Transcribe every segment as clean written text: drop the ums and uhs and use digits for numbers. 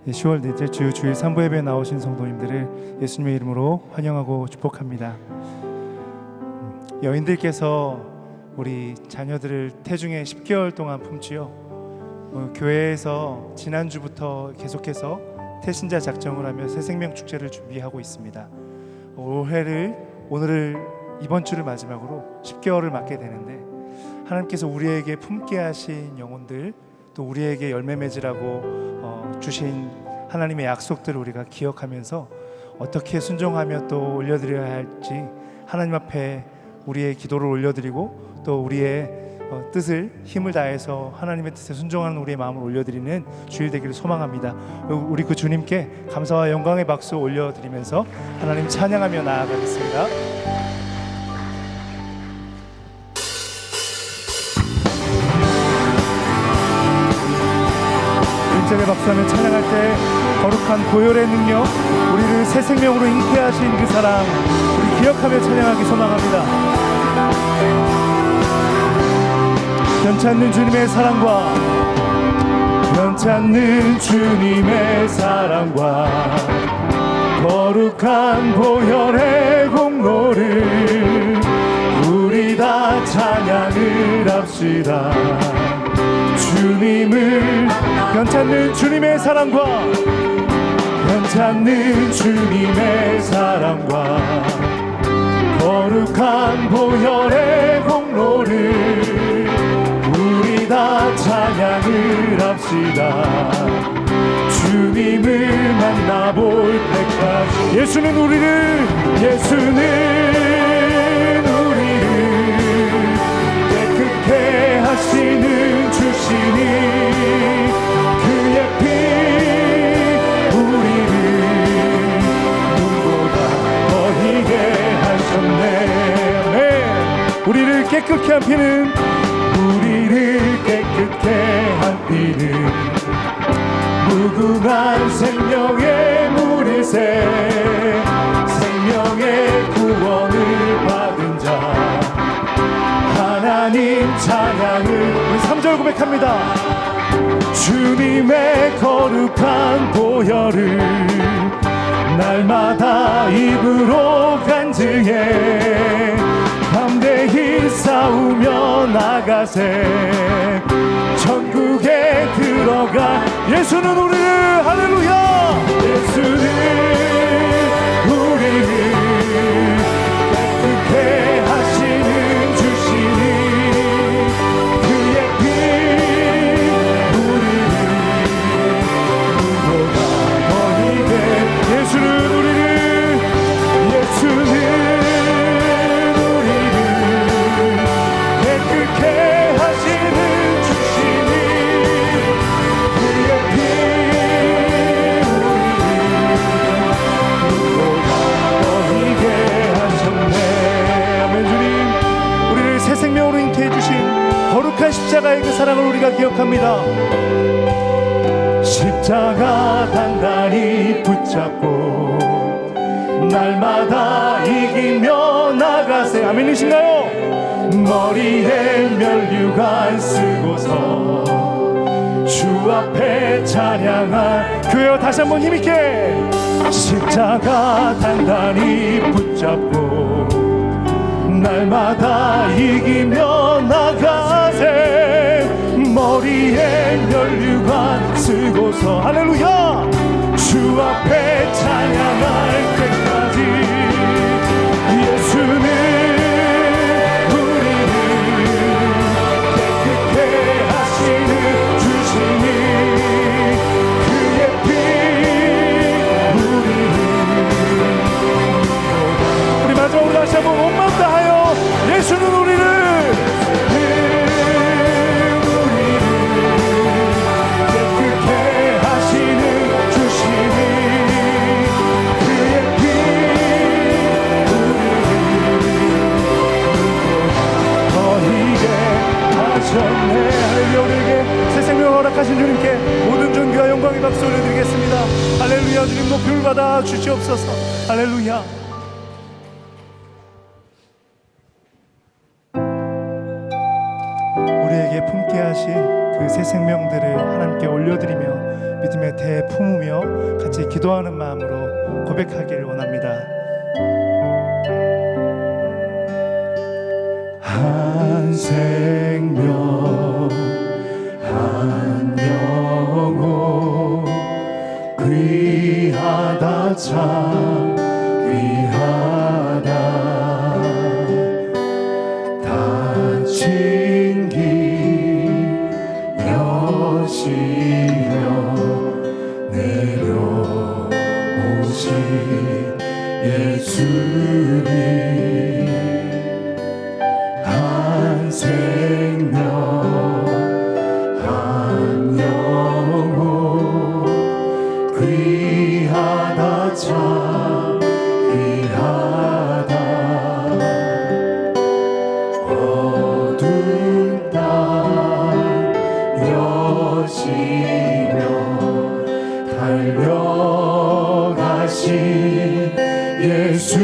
10월 넷째 주 주일 3부 예배에 나오신 성도님들을 예수님의 이름으로 환영하고 축복합니다. 여인들께서 우리 자녀들을 태중에 10개월 동안 품지요. 교회에서 지난주부터 계속해서 태신자 작정을 하며 새생명 축제를 준비하고 있습니다. 오늘을 이번 주를 마지막으로 10개월을 맞게 되는데, 하나님께서 우리에게 품게 하신 영혼들, 또 우리에게 열매 맺으라고 주신 하나님의 약속들을 우리가 기억하면서 어떻게 순종하며 또 올려드려야 할지 하나님 앞에 우리의 기도를 올려드리고, 또 우리의 뜻을 힘을 다해서 하나님의 뜻에 순종하는 우리의 마음을 올려드리는 주일 되기를 소망합니다. 우리 그 주님께 감사와 영광의 박수 올려드리면서 하나님 찬양하며 나아가겠습니다. 일절의 박수하며 찬양할 때 거룩한 보혈의 능력, 우리를 새 생명으로 잉태하신 그 사랑 우리 기억하며 찬양하기 소망합니다. 변찮는 주님의 사랑과 변찮는 주님의 사랑과 거룩한 보혈의 공로를 우리 다 찬양을 합시다. 주님을 변찮는 주님의 사랑과 변찮는 주님의 사랑과 거룩한 보혈의 공로를 우리 다 찬양을 합시다. 주님을 만나볼 때까지 예수는 우리를 깨끗게 하시는 주시니 그의 피 우리를 눈보다 더히게 하셨네. 아멘. 우리를 깨끗게 한 피는 무궁한 생명의 물이새 생명의 구원을 받은 자 하나님 찬양을 우리 3절 고백합니다. 주님의 거룩한 보혈을 날마다 입으로 간증해 담대히 싸우며 나가세. 천국에 들어가 예수는 우리를 할렐루야 예수는 우리를 깨끗게 하시는 주시니 그의 피 우리를 눈보다 더히게 예수는 우리를 깨끗게 하시는 주시니 그의 피 우리를 더히게 하셨네. 아멘. 주님, 우리를 새 생명으로 잉태해 주신 거룩한 십자가의 그 사랑을 우리가 기억합니다. 십자가 단단히 붙잡고 날마다 이기며 나가세. 아멘이신가요? 머리에 면류관 쓰고서 주 앞에 찬양할 교회와 다시 한번 힘있게 십자가 단단히 붙잡고 날마다 이기며 나가세. 머리에 면류관 쓰고서 할렐루야 주 앞에 찬양할 때까지 예수는 우리를 깨끗게 하시는 주시니 그의 피 우리 마지막으로 다시 한번 온 마음 다하여 예수는 우리를 우리에게 새 생명을 허락하신 주님께 모든 존귀와 영광의 박수 올려드리겠습니다. 할렐루야. 주님 높임을 받아 주시옵소서. 할렐루야. 우리에게 품게 하신 그 새 생명들을 하나님께 올려드리며 믿음의 대 품으며 같이 기도하는 마음으로 고백하기를 원합니다. 한 생명 한 영혼 귀하다 참 귀하다 다친 길 여시며 내려오신 예수님 한 생명 한 영혼 귀하다 참 귀하다 어두운 땅 여시며 달려가신 예수님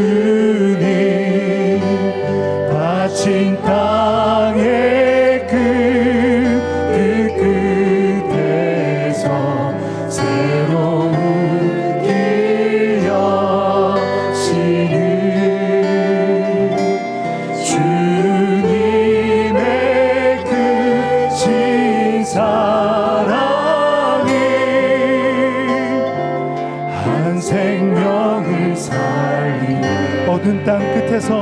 바친 땅의 그 끝에서 새로운 길 여시는 주님의 크신 사랑이 한 생명을 살린 어두운 땅 끝에서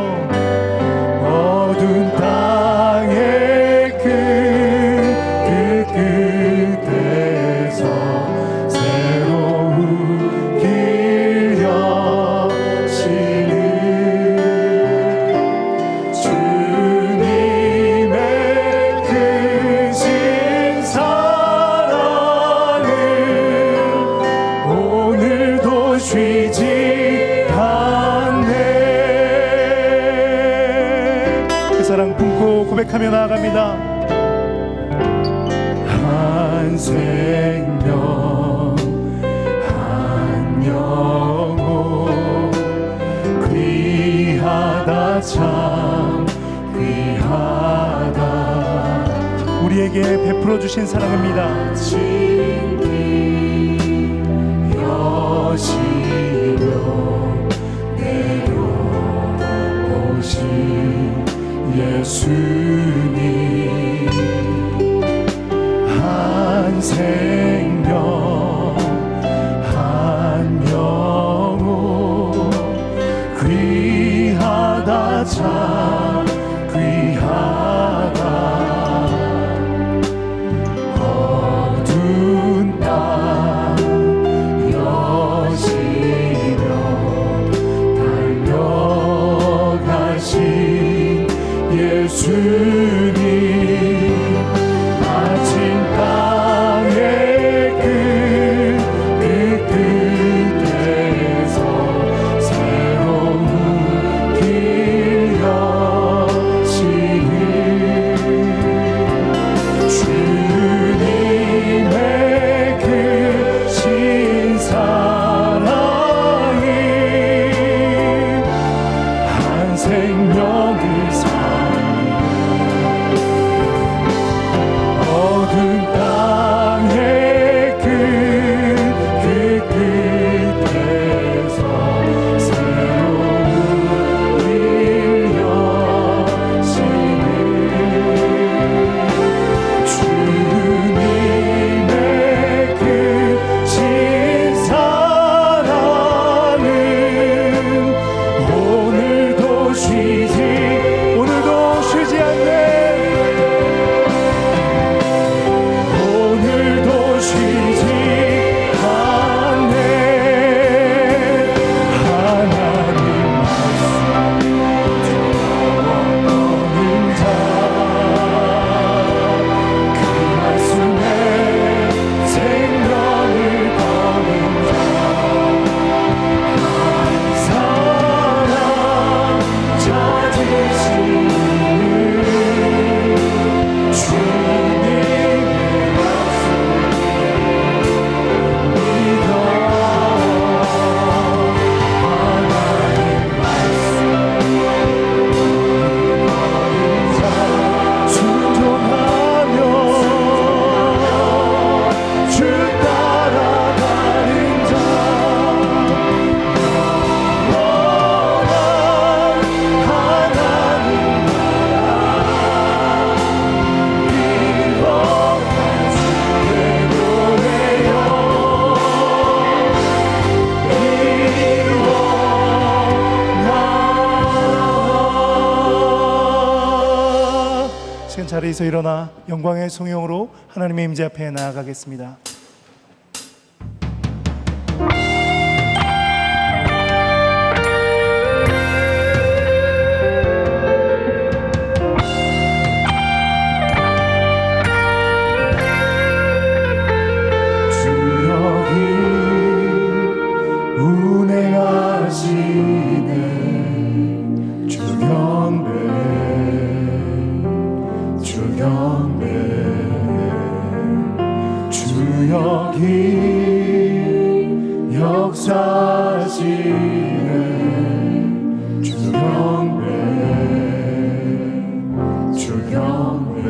어두운 땅의 그 끝에서 새로운 길 여시는 주님의 크신 사랑을 오늘도 쉬지 않네. 사랑 품고 고백하며 나아갑니다. 한 생명 한 영혼 귀하다 참 귀하다 우리에게 베풀어 주신 사랑입니다. 여시며 내려오신 예수님 한 생명 한 영혼 귀하다 참 귀하다 어두운 땅 여시며 달려가신 예수님 바친 땅의 그 자리에서 일어나 영광의 송영으로 하나님의 임재 앞에 나아가겠습니다. 역사하시네 주 경배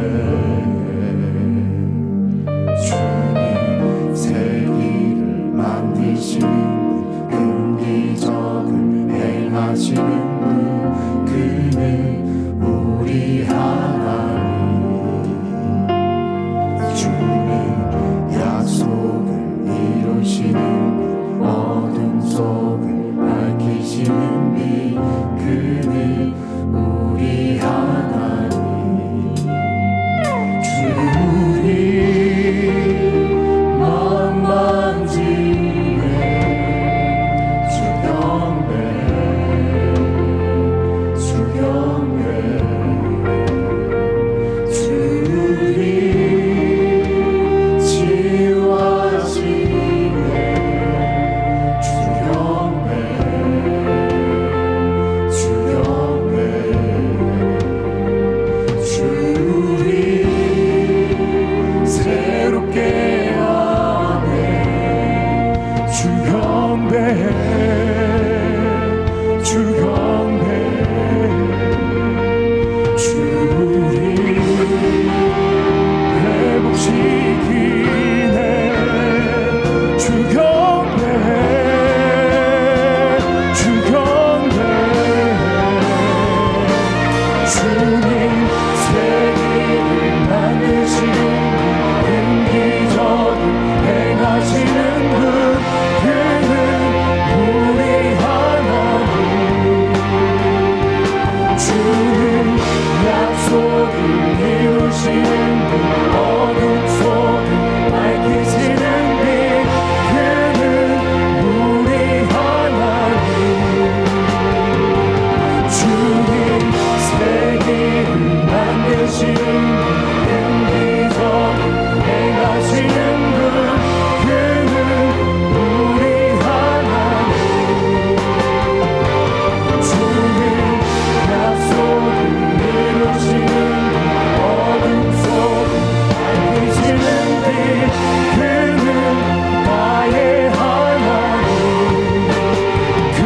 주님 세기를 만드시는 분 긍기적을 행하시는 분 그는 우리 하나님 주는 약속을 이루시는 어둠 속을 밝히시는 빛 그는 우리 하나님 주님 마음 만지네 주 경배 주님 치유하시네 새롭게 하네 주 경배 주님 회복시키네 주 경배 주님 세계를 만드시는 긍기적을 행하시는 분 그는 우리 하나님 주는 약속을 이루시는 분 어둠 속을 밝히시는 빛 그는 우리 하나님 주님 세계를 만드시는 긍기적을 행하시는 분 그는 우리 하나님 주는 약속을 이루시는 어둠 속을 밝히시는 빛 그는 나의 하나님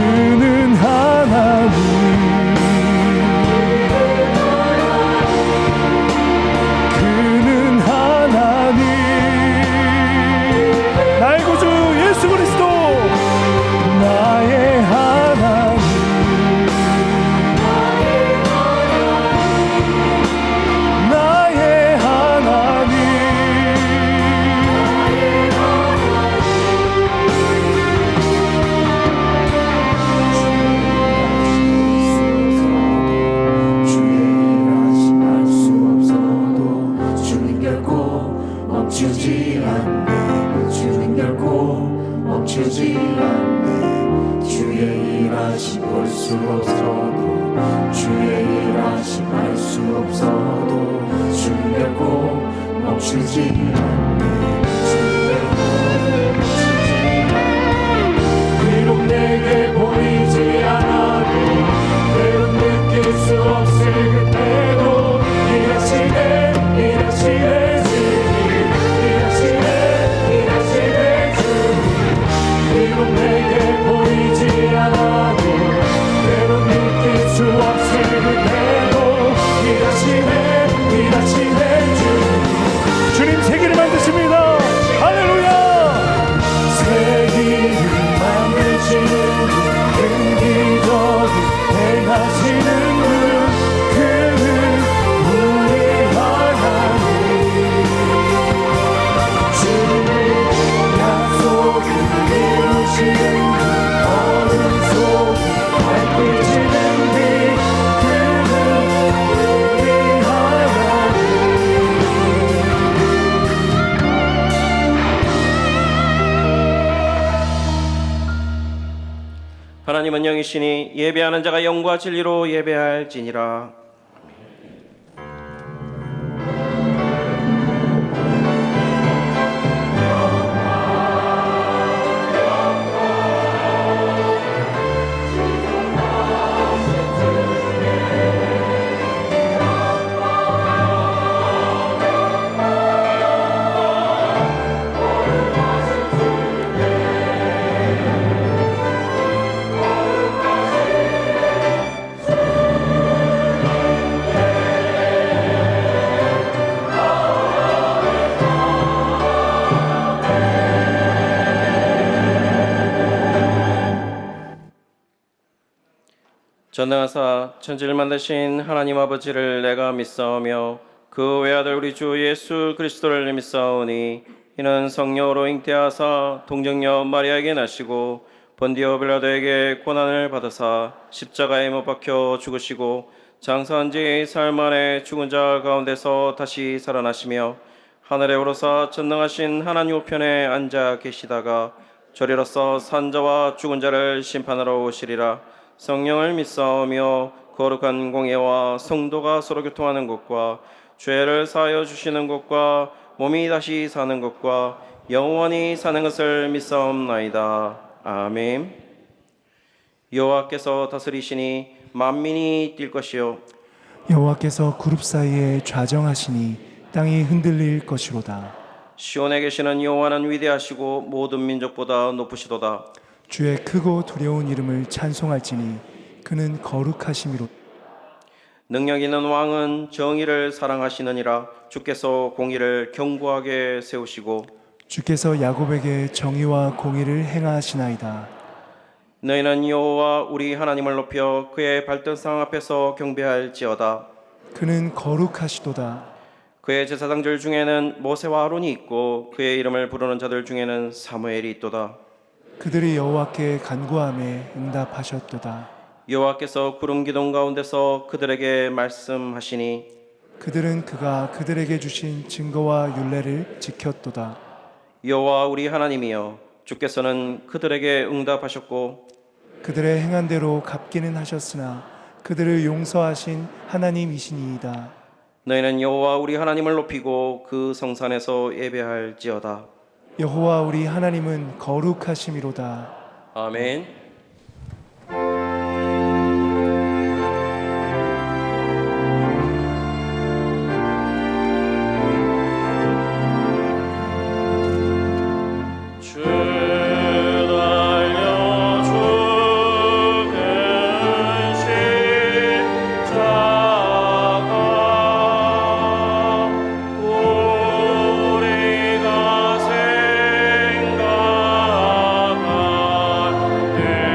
그는 하나님 나의 구주 예수 그리스도 나의 하나님 나의 하나님 주의 일하심 알수 없어도 주님 결코 멈추지 않네 주님 결코 멈추지 않네 주의 일하심 볼 수 없어도 주의 일하심 알 수 없어도 주님 결코 멈추지 않네 주님 결코 멈추지 않네 비록 내게 보이지 않아도 때론 느낄 수 없을 그때도 일하시네 비록 내게 보이지 않아도 때론 느낄 수 없을 그때도 일하시네 주님 세계를 만드십니다 하나님은 영이시니 예배하는 자가 영과 진리로 예배할지니라. 전능하사 천지를 만드신 하나님 아버지를 내가 믿사오며 그 외아들 우리 주 예수 그리스도를 믿사오니 이는 성령으로 잉태하사 동정녀 마리아에게 나시고 본디오 빌라도에게 고난을 받으사 십자가에 못 박혀 죽으시고 장사한 지 사흘 만에 죽은 자 가운데서 다시 살아나시며 하늘에 오르사 전능하신 하나님 우편에 앉아 계시다가 저리로서 산 자와 죽은 자를 심판하러 오시리라. 성령을 믿사오며 거룩한 공예와 성도가 서로 교통하는 것과 죄를 사하여 주시는 것과 몸이 다시 사는 것과 영원히 사는 것을 믿사옵나이다. 아멘. 여호와께서 다스리시니 만민이 뛸 것이요 여호와께서 그룹 사이에 좌정하시니 땅이 흔들릴 것이로다. 시온에 계시는 여호와는 위대하시고 모든 민족보다 높으시도다. 주의 크고 두려운 이름을 찬송할지니 그는 거룩하심이로. 능력 있는 왕은 정의를 사랑하시느니라. 주께서 공의를 견고하게 세우시고 주께서 야곱에게 정의와 공의를 행하시나이다. 너희는 여호와 우리 하나님을 높여 그의 발등상 앞에서 경배할지어다. 그는 거룩하시도다. 그의 제사장들 중에는 모세와 아론이 있고 그의 이름을 부르는 자들 중에는 사무엘이 있도다. 그들이 여호와께 간구하매 응답하셨도다. 여호와께서 구름 기둥 가운데서 그들에게 말씀하시니 그들은 그가 그들에게 주신 증거와 율례를 지켰도다. 여호와 우리 하나님이여 주께서는 그들에게 응답하셨고 그들의 행한 대로 갚기는 하셨으나 그들을 용서하신 하나님이시니이다. 너희는 여호와 우리 하나님을 높이고 그 성산에서 예배할지어다. 여호와 우리 하나님은 거룩하심이로다. 아멘. 우리가 생각할 때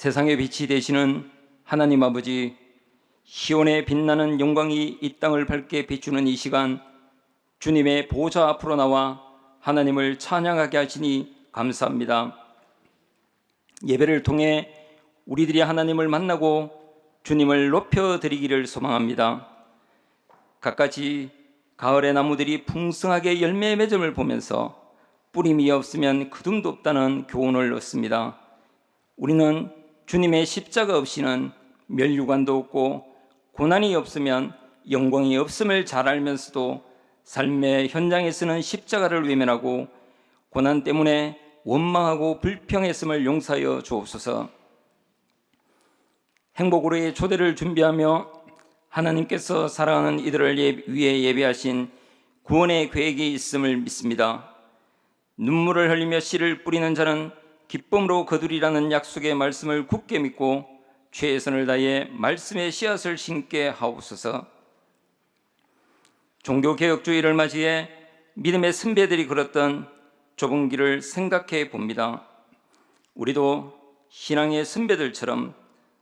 세상의 빛이 되시는 하나님 아버지, 시온의 빛나는 영광이 이 땅을 밝게 비추는 이 시간, 주님의 보좌 앞으로 나와 하나님을 찬양하게 하시니 감사합니다. 예배를 통해 우리들이 하나님을 만나고 주님을 높여드리기를 소망합니다. 갖가지 가을의 나무들이 풍성하게 열매 맺음을 보면서 뿌림이 없으면 그둠도 없다는 교훈을 얻습니다. 우리는 주님의 십자가 없이는 멸류관도 없고 고난이 없으면 영광이 없음을 잘 알면서도 삶의 현장에서는 십자가를 외면하고 고난 때문에 원망하고 불평했음을 용서하여 주옵소서. 행복으로의 초대를 준비하며 하나님께서 사랑하는 이들을 위해 예배하신 구원의 계획이 있음을 믿습니다. 눈물을 흘리며 씨를 뿌리는 자는 기쁨으로 거두리라는 약속의 말씀을 굳게 믿고 최선을 다해 말씀의 씨앗을 심게 하옵소서. 종교개혁주의를 맞이해 믿음의 선배들이 걸었던 좁은 길을 생각해 봅니다. 우리도 신앙의 선배들처럼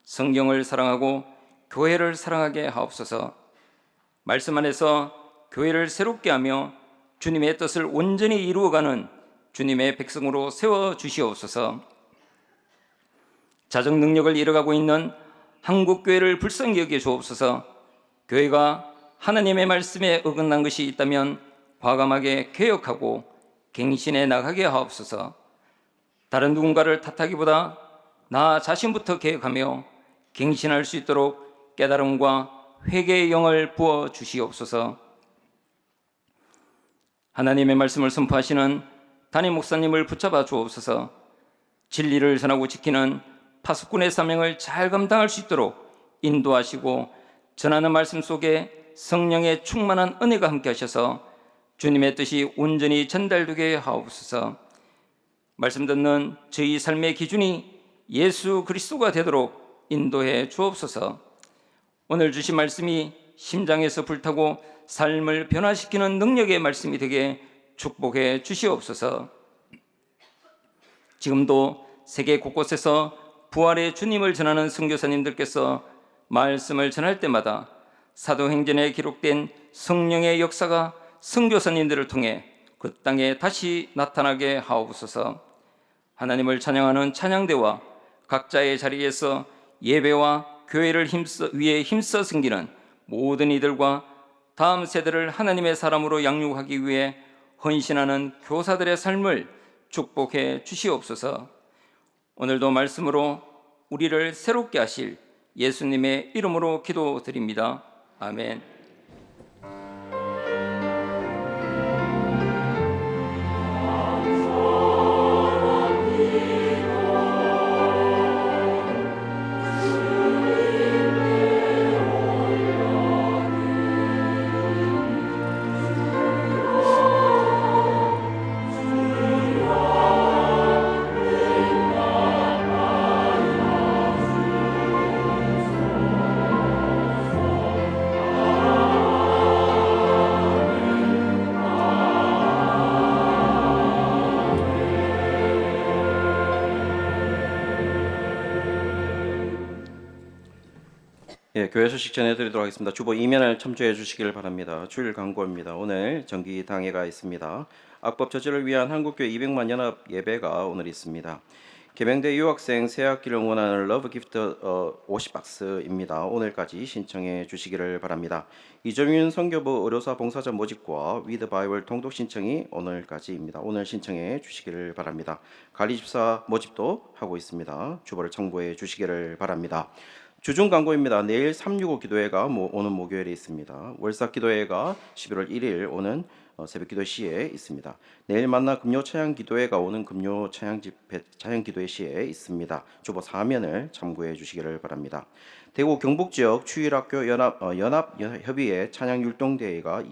성경을 사랑하고 교회를 사랑하게 하옵소서. 말씀 안에서 교회를 새롭게 하며 주님의 뜻을 온전히 이루어가는 주님의 백성으로 세워주시옵소서. 자정 능력을 잃어가고 있는 한국교회를 불쌍히 여겨 주옵소서. 교회가 하나님의 말씀에 어긋난 것이 있다면 과감하게 개혁하고 갱신해 나가게 하옵소서. 다른 누군가를 탓하기보다 나 자신부터 개혁하며 갱신할 수 있도록 깨달음과 회개의 영을 부어 주시옵소서. 하나님의 말씀을 선포하시는 담임 목사님을 붙잡아 주옵소서. 진리를 전하고 지키는 파수꾼의 사명을 잘 감당할 수 있도록 인도하시고 전하는 말씀 속에 성령의 충만한 은혜가 함께 하셔서 주님의 뜻이 온전히 전달되게 하옵소서. 말씀 듣는 저희 삶의 기준이 예수 그리스도가 되도록 인도해 주옵소서. 오늘 주신 말씀이 심장에서 불타고 삶을 변화시키는 능력의 말씀이 되게 축복해 주시옵소서. 지금도 세계 곳곳에서 부활의 주님을 전하는 선교사님들께서 말씀을 전할 때마다 사도행전에 기록된 성령의 역사가 선교사님들을 통해 그 땅에 다시 나타나게 하옵소서. 하나님을 찬양하는 찬양대와 각자의 자리에서 예배와 교회를 위해 힘써 섬기는 모든 이들과 다음 세대를 하나님의 사람으로 양육하기 위해 헌신하는 교사들의 삶을 축복해 주시옵소서. 오늘도 말씀으로 우리를 새롭게 하실 예수님의 이름으로 기도드립니다. 아멘. 교회 소식 전해드리도록 하겠습니다. 주보 이면을 참조해 주시길 바랍니다. 주일 광고입니다. 오늘 정기당회가 있습니다. 악법 저지를 위한 한국교회 200만 연합 예배가 오늘 있습니다. 개명대 유학생 새학기를 응원하는 러브 기프트 50박스입니다. 오늘까지 신청해 주시기를 바랍니다. 이정윤 선교부 의료사 봉사자 모집과 위드 바이블 통독 신청이 오늘까지입니다. 오늘 신청해 주시기를 바랍니다. 관리집사 모집도 하고 있습니다. 주보를 참고해 주시기를 바랍니다. 주중 광고입니다. 내일 365 기도회가 오는 목요일에 있습니다. 월삭 기도회가 11월 1일 오는 새벽 기도 시에 있습니다. 내일 만나 금요 차양 기도회가 오는 금요 차양 집회 차양 기도회 시에 있습니다. 주보 사면을 참고해 주시기를 바랍니다. 대구 경북 지역 추일학교 연합 협의회 찬양 율동대회가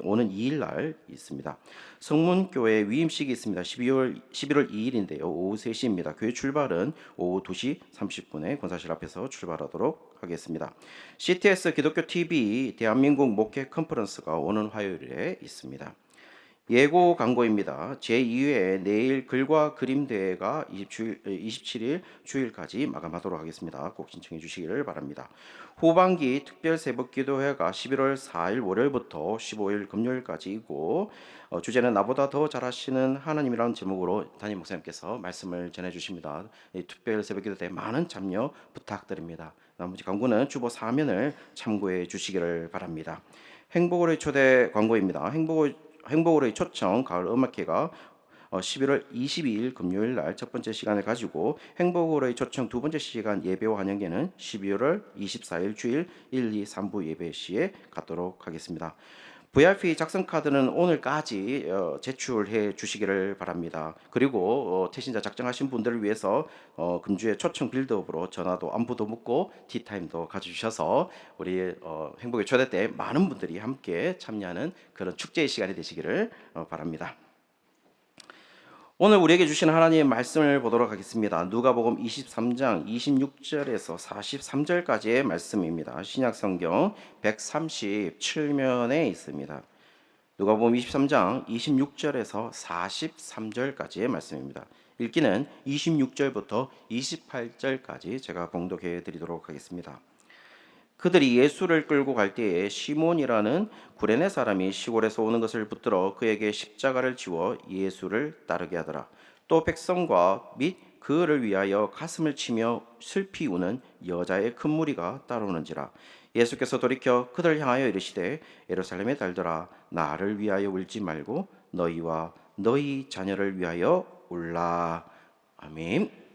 오는 2일 날 있습니다. 성문교회 위임식이 있습니다. 11월 2일인데요. 오후 3시입니다. 교회 출발은 오후 2시 30분에 권사실 앞에서 출발하도록 하겠습니다. CTS 기독교 TV 대한민국 목회 컨퍼런스가 오는 화요일에 있습니다. 예고 광고입니다. 제2회 내일 글과 그림 대회가 27일 주일까지 마감하도록 하겠습니다. 꼭 신청해 주시기를 바랍니다. 후반기 특별 새벽 기도회가 11월 4일 월요일부터 15일 금요일까지이고 주제는 나보다 더 잘하시는 하나님이라는 제목으로 담임 목사님께서 말씀을 전해 주십니다. 이 특별 새벽 기도회 많은 참여 부탁드립니다. 나머지 광고는 주보 사면을 참고해 주시기를 바랍니다. 행복으로의 초대 광고입니다. 행복으로의 초청 가을 음악회가 11월 22일 금요일 날 첫 번째 시간을 가지고 행복으로의 초청 두 번째 시간 예배와 환영회는 12월 24일 주일 1, 2, 3부 예배 시에 갖도록 하겠습니다. VIP 작성 카드는 오늘까지 제출해 주시기를 바랍니다. 그리고 태신자 작정하신 분들을 위해서 금주에 초청 빌드업으로 전화도 안부도 묻고 티타임도 가져주셔서 우리 행복의 초대 때 많은 분들이 함께 참여하는 그런 축제의 시간이 되시기를 바랍니다. 오늘 우리에게 주시는 하나님의 말씀을 보도록 하겠습니다. 누가복음 23장 26절에서 43절까지의 말씀입니다. 신약성경 137면에 있습니다. 누가복음 23장 26절에서 43절까지의 말씀입니다. 읽기는 26절부터 28절까지 제가 봉독해 드리도록 하겠습니다. 그들이 예수를 끌고 갈 때에 시몬이라는 구레네 사람이 시골에서 오는 것을 붙들어 그에게 십자가를 지워 예수를 따르게 하더라. 또 백성과 및 그를 위하여 가슴을 치며 슬피 우는 여자의 큰 무리가 따라오는지라. 예수께서 돌이켜 그들 향하여 이르시되 예루살렘의 딸들아 나를 위하여 울지 말고 너희와 너희 자녀를 위하여 울라. 아멘.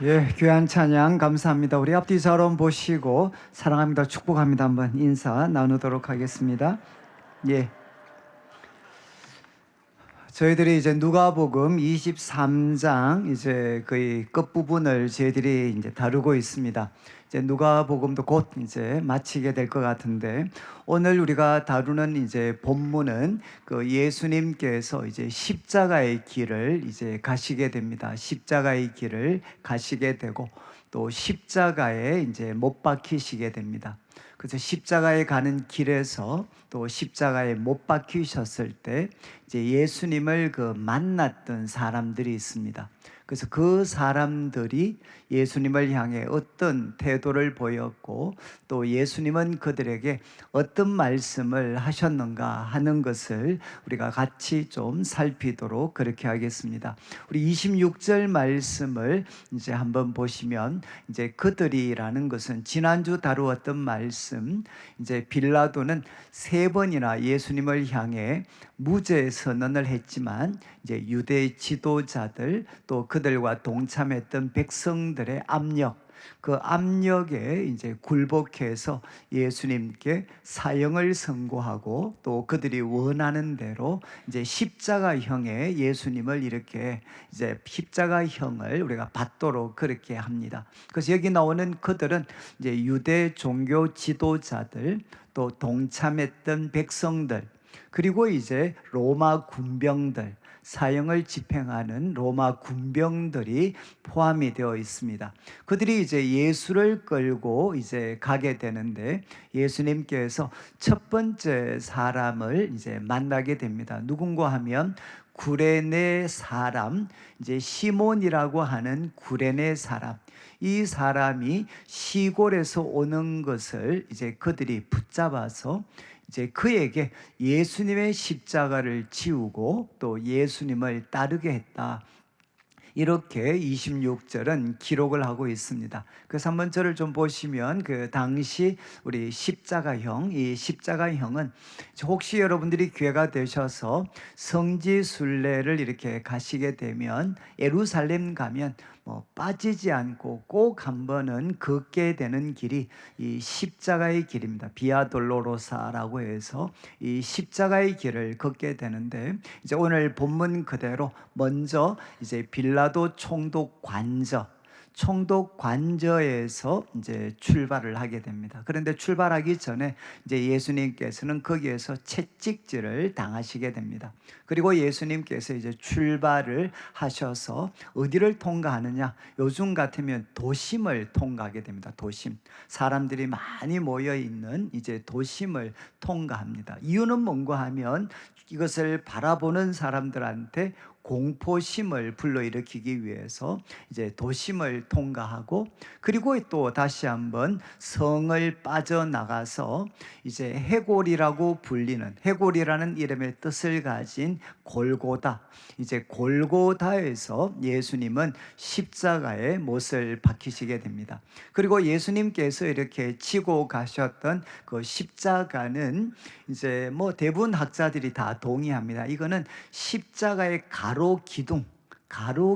예, 귀한 찬양 감사합니다. 우리 앞뒤 서론 보시고 사랑합니다, 축복합니다 한번 인사 나누도록 하겠습니다. 예, 저희들이 이제 누가복음 23장 이제 거의 끝 부분을 저희들이 이제 다루고 있습니다. 이제 누가복음도 곧 이제 마치게 될 것 같은데, 오늘 우리가 다루는 이제 본문은 그 예수님께서 이제 십자가의 길을 이제 가시게 됩니다. 십자가의 길을 가시게 되고 또 십자가에 이제 못 박히시게 됩니다. 그래서 십자가에 가는 길에서 또 십자가에 못 박히셨을 때 이제 예수님을 그 만났던 사람들이 있습니다. 그래서 그 사람들이 예수님을 향해 어떤 태도를 보였고 또 예수님은 그들에게 어떤 말씀을 하셨는가 하는 것을 우리가 같이 좀 살피도록 그렇게 하겠습니다. 우리 26절 말씀을 이제 한번 보시면, 이제 그들이라는 것은 지난주 다루었던 말씀, 이제 빌라도는 3번이나 예수님을 향해 무죄 선언을 했지만 이제 유대 지도자들 또 그들과 동참했던 백성들의 압력, 그 압력에 이제 굴복해서 예수님께 사형을 선고하고 또 그들이 원하는 대로 이제 십자가형에 예수님을 이렇게 이제 십자가형을 우리가 받도록 그렇게 합니다. 그래서 여기 나오는 그들은 이제 유대 종교 지도자들 또 동참했던 백성들, 그리고 이제 로마 군병들, 사형을 집행하는 로마 군병들이 포함이 되어 있습니다. 그들이 이제 예수를 끌고 이제 가게 되는데, 예수님께서 첫 번째 사람을 이제 만나게 됩니다. 누군가 하면 구레네 사람, 이제 시몬이라고 하는 구레네 사람. 이 사람이 시골에서 오는 것을 이제 그들이 붙잡아서 이제 그에게 예수님의 십자가를 지우고 또 예수님을 따르게 했다, 이렇게 26절은 기록을 하고 있습니다. 그래서 한번 저를 좀 보시면, 그 당시 우리 십자가형, 이 십자가형은 혹시 여러분들이 기회가 되셔서 성지순례를 이렇게 가시게 되면 예루살렘 가면 빠지지 않고 꼭 한 번은 걷게 되는 길이 이 십자가의 길입니다. 비아 돌로로사라고 해서 이 십자가의 길을 걷게 되는데, 이제 오늘 본문 그대로 먼저 이제 빌라도 총독 관저에서 이제 출발을 하게 됩니다. 그런데 출발하기 전에 이제 예수님께서는 거기에서 채찍질을 당하시게 됩니다. 그리고 예수님께서 이제 출발을 하셔서 어디를 통과하느냐? 요즘 같으면 도심을 통과하게 됩니다. 도심. 사람들이 많이 모여 있는 이제 도심을 통과합니다. 이유는 뭔가 하면 이것을 바라보는 사람들한테 공포심을 불러일으키기 위해서 이제 도심을 통과하고, 그리고 또 다시 한번 성을 빠져나가서 이제 해골이라고 불리는, 해골이라는 이름의 뜻을 가진 골고다, 이제 골고다에서 예수님은 십자가에 못을 박히시게 됩니다. 그리고 예수님께서 이렇게 지고 가셨던 그 십자가는 이제 대부분 학자들이 다 동의합니다. 이거는 십자가의 가로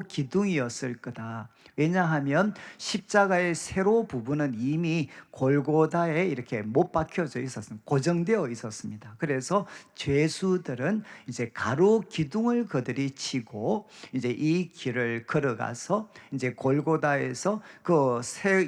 기둥이었을 거다. 왜냐하면 십자가의 세로 부분은 이미 골고다에 이렇게 못 박혀져 있었습니다. 고정되어 있었습니다. 그래서 죄수들은 이제 가로 기둥을 그들이 치고 이제 이 길을 걸어가서 이제 골고다에서 그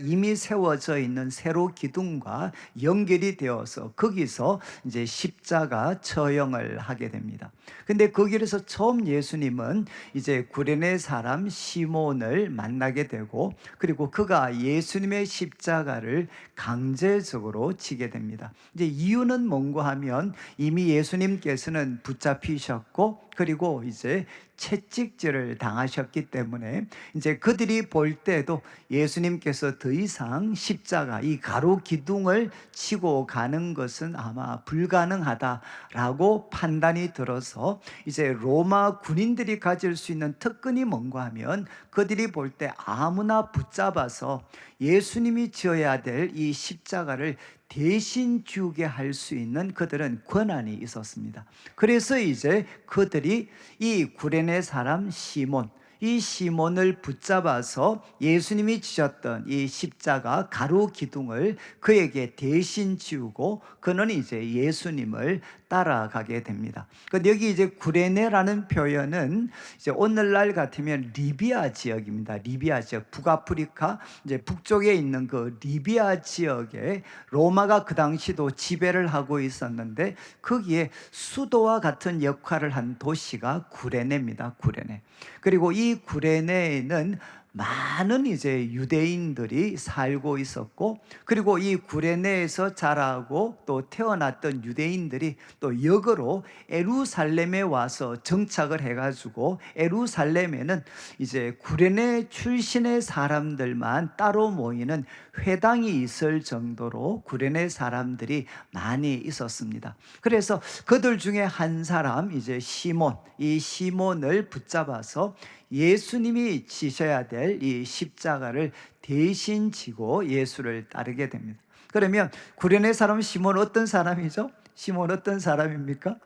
이미 세워져 있는 세로 기둥과 연결이 되어서 거기서 이제 십자가 처형을 하게 됩니다. 근데 그 길에서 처음 예수님은 이제 구레네 사람 시몬을 만나게 되고, 그리고 그가 예수님의 십자가를 강제적으로 지게 됩니다. 이제 이유는 뭔가 하면 이미 예수님께서는 붙잡히셨고 그리고 이제 채찍질을 당하셨기 때문에 이제 그들이 볼 때도 예수님께서 더 이상 십자가 이 가로 기둥을 치고 가는 것은 아마 불가능하다라고 판단이 들어서 이제 로마 군인들이 가질 수 있는 특권이 뭔가 하면 그들이 볼 때 아무나 붙잡아서 예수님이 지어야 될 이 십자가를 대신 지우게 할 수 있는 그들은 권한이 있었습니다. 그래서 이제 그들이 이 구레네 사람 시몬, 이 시몬을 붙잡아서 예수님이 지셨던 이 십자가 가루 기둥을 그에게 대신 지우고 그는 이제 예수님을 따라가게 됩니다. 근데 여기 이제 구레네라는 표현은 이제 오늘날 같으면 리비아 지역입니다. 리비아 지역, 북아프리카 이제 북쪽에 있는 그 리비아 지역에 로마가 그 당시도 지배를 하고 있었는데 거기에 수도와 같은 역할을 한 도시가 구레네입니다. 구레네. 그리고 이 구레네에는 많은 이제 유대인들이 살고 있었고, 그리고 이 구레네에서 자라고 또 태어났던 유대인들이 또 역으로 에루살렘에 와서 정착을 해가지고, 에루살렘에는 이제 구레네 출신의 사람들만 따로 모이는 회당이 있을 정도로 구레네 사람들이 많이 있었습니다. 그래서 그들 중에 한 사람, 이제 시몬, 이 시몬을 붙잡아서 예수님이 지셔야 될 이 십자가를 대신 지고 예수를 따르게 됩니다. 그러면 구레네 사람 시몬 어떤 사람이죠? 시몬 어떤 사람입니까?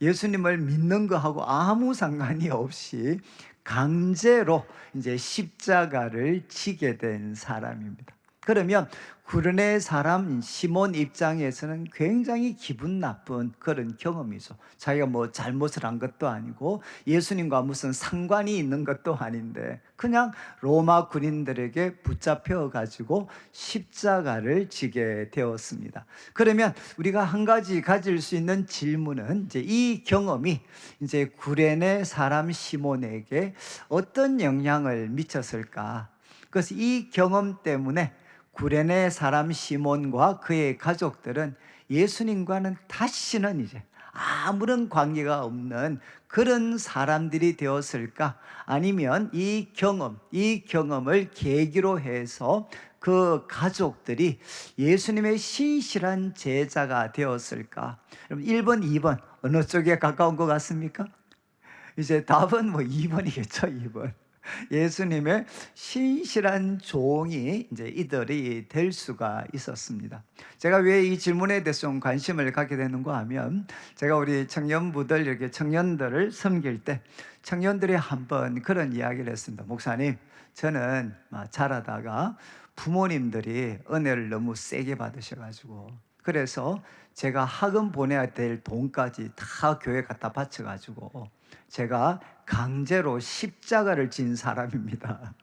예수님을 믿는 거하고 아무 상관이 없이 강제로 이제 십자가를 지게 된 사람입니다. 그러면 구레네 사람 시몬 입장에서는 굉장히 기분 나쁜 그런 경험이죠. 자기가 뭐 잘못을 한 것도 아니고 예수님과 무슨 상관이 있는 것도 아닌데 그냥 로마 군인들에게 붙잡혀 가지고 십자가를 지게 되었습니다. 그러면 우리가 한 가지 가질 수 있는 질문은 이제 이 경험이 이제 구레네 사람 시몬에게 어떤 영향을 미쳤을까? 그래서 이 경험 때문에 구레네 사람 시몬과 그의 가족들은 예수님과는 다시는 이제 아무런 관계가 없는 그런 사람들이 되었을까? 아니면 이 경험을 계기로 해서 그 가족들이 예수님의 신실한 제자가 되었을까? 그럼 1번, 2번 어느 쪽에 가까운 것 같습니까? 이제 답은 뭐 2번이겠죠, 2번. 예수님의 신실한 종이 이제 이들이 될 수가 있었습니다. 제가 왜 이 질문에 대해서 좀 관심을 갖게 되는가 하면, 제가 우리 청년부들 이렇게 청년들을 섬길 때 청년들이 한번 그런 이야기를 했습니다. 목사님, 저는 자라다가 부모님들이 은혜를 너무 세게 받으셔가지고 그래서 제가 학원 보내야 될 돈까지 다 교회 갖다 바쳐가지고 제가 강제로 십자가를 진 사람입니다.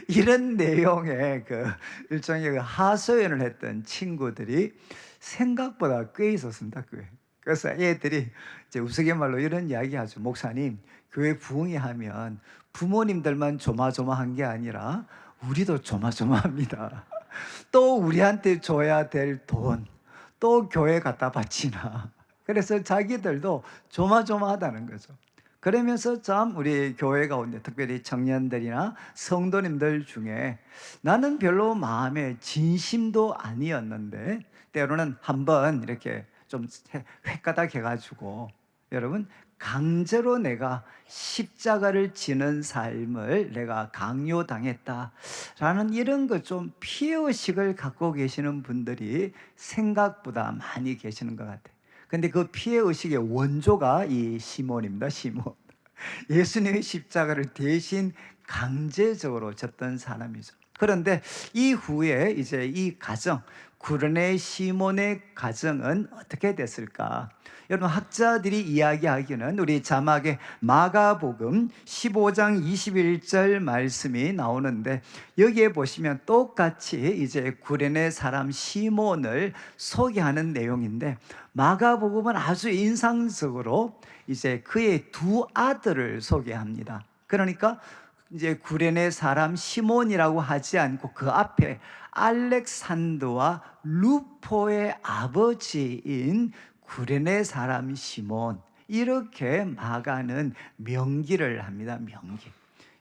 이런 내용의 그 일종의 그 하소연을 했던 친구들이 생각보다 꽤 있었습니다. 꽤. 그래서 애들이 이제 우스갯말로 이런 이야기하죠. 목사님, 교회 부흥회하면 부모님들만 조마조마한 게 아니라 우리도 조마조마합니다. 또 우리한테 줘야 될 돈, 또 교회 갖다 바치나. 그래서 자기들도 조마조마하다는 거죠. 그러면서 참 우리 교회 가운데 특별히 청년들이나 성도님들 중에 나는 별로 마음에 진심도 아니었는데 때로는 한번 이렇게 좀 획가닥 해가지고 여러분 강제로 내가 십자가를 지는 삶을 내가 강요당했다라는 이런 것 좀 피해의식을 갖고 계시는 분들이 생각보다 많이 계시는 것 같아요. 근데 그 피해의식의 원조가 이 시몬입니다. 시몬. 예수님의 십자가를 대신 강제적으로 졌던 사람이죠. 그런데 이후에 이제 이 가정, 구레네 시몬의 가정은 어떻게 됐을까? 여러분, 학자들이 이야기하기는 우리 자막에 마가복음 15장 21절 말씀이 나오는데 여기에 보시면 똑같이 이제 구레네 사람 시몬을 소개하는 내용인데 마가복음은 아주 인상적으로 이제 그의 두 아들을 소개합니다. 그러니까 이제 구레네 사람 시몬이라고 하지 않고 그 앞에 알렉산더와 루포의 아버지인 구레네 사람 시몬, 이렇게 마가는 명기를 합니다. 명기.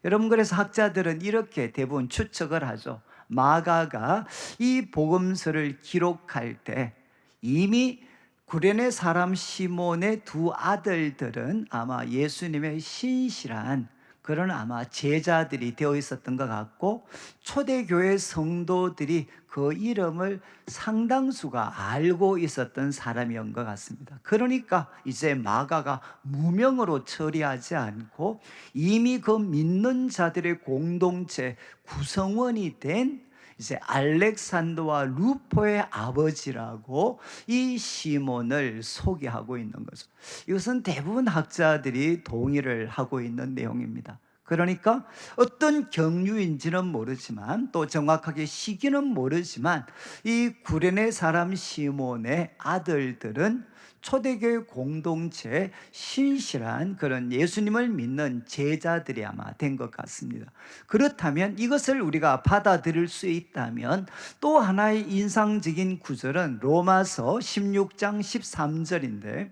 여러분, 그래서 학자들은 이렇게 대부분 추측을 하죠. 마가가 이 복음서를 기록할 때 이미 구레네 사람 시몬의 두 아들들은 아마 예수님의 신실한 그런 아마 제자들이 되어 있었던 것 같고, 초대교회 성도들이 그 이름을 상당수가 알고 있었던 사람이었던 것 같습니다. 그러니까 이제 마가가 무명으로 처리하지 않고 이미 그 믿는 자들의 공동체 구성원이 된 이제 알렉산더와 루포의 아버지라고 이 시몬을 소개하고 있는 거죠. 이것은 대부분 학자들이 동의를 하고 있는 내용입니다. 그러니까 어떤 경유인지는 모르지만, 또 정확하게 시기는 모르지만, 이 구레네 사람 시몬의 아들들은 초대교회 공동체의 신실한 그런 예수님을 믿는 제자들이 아마 된 것 같습니다. 그렇다면 이것을 우리가 받아들일 수 있다면, 또 하나의 인상적인 구절은 로마서 16장 13절인데,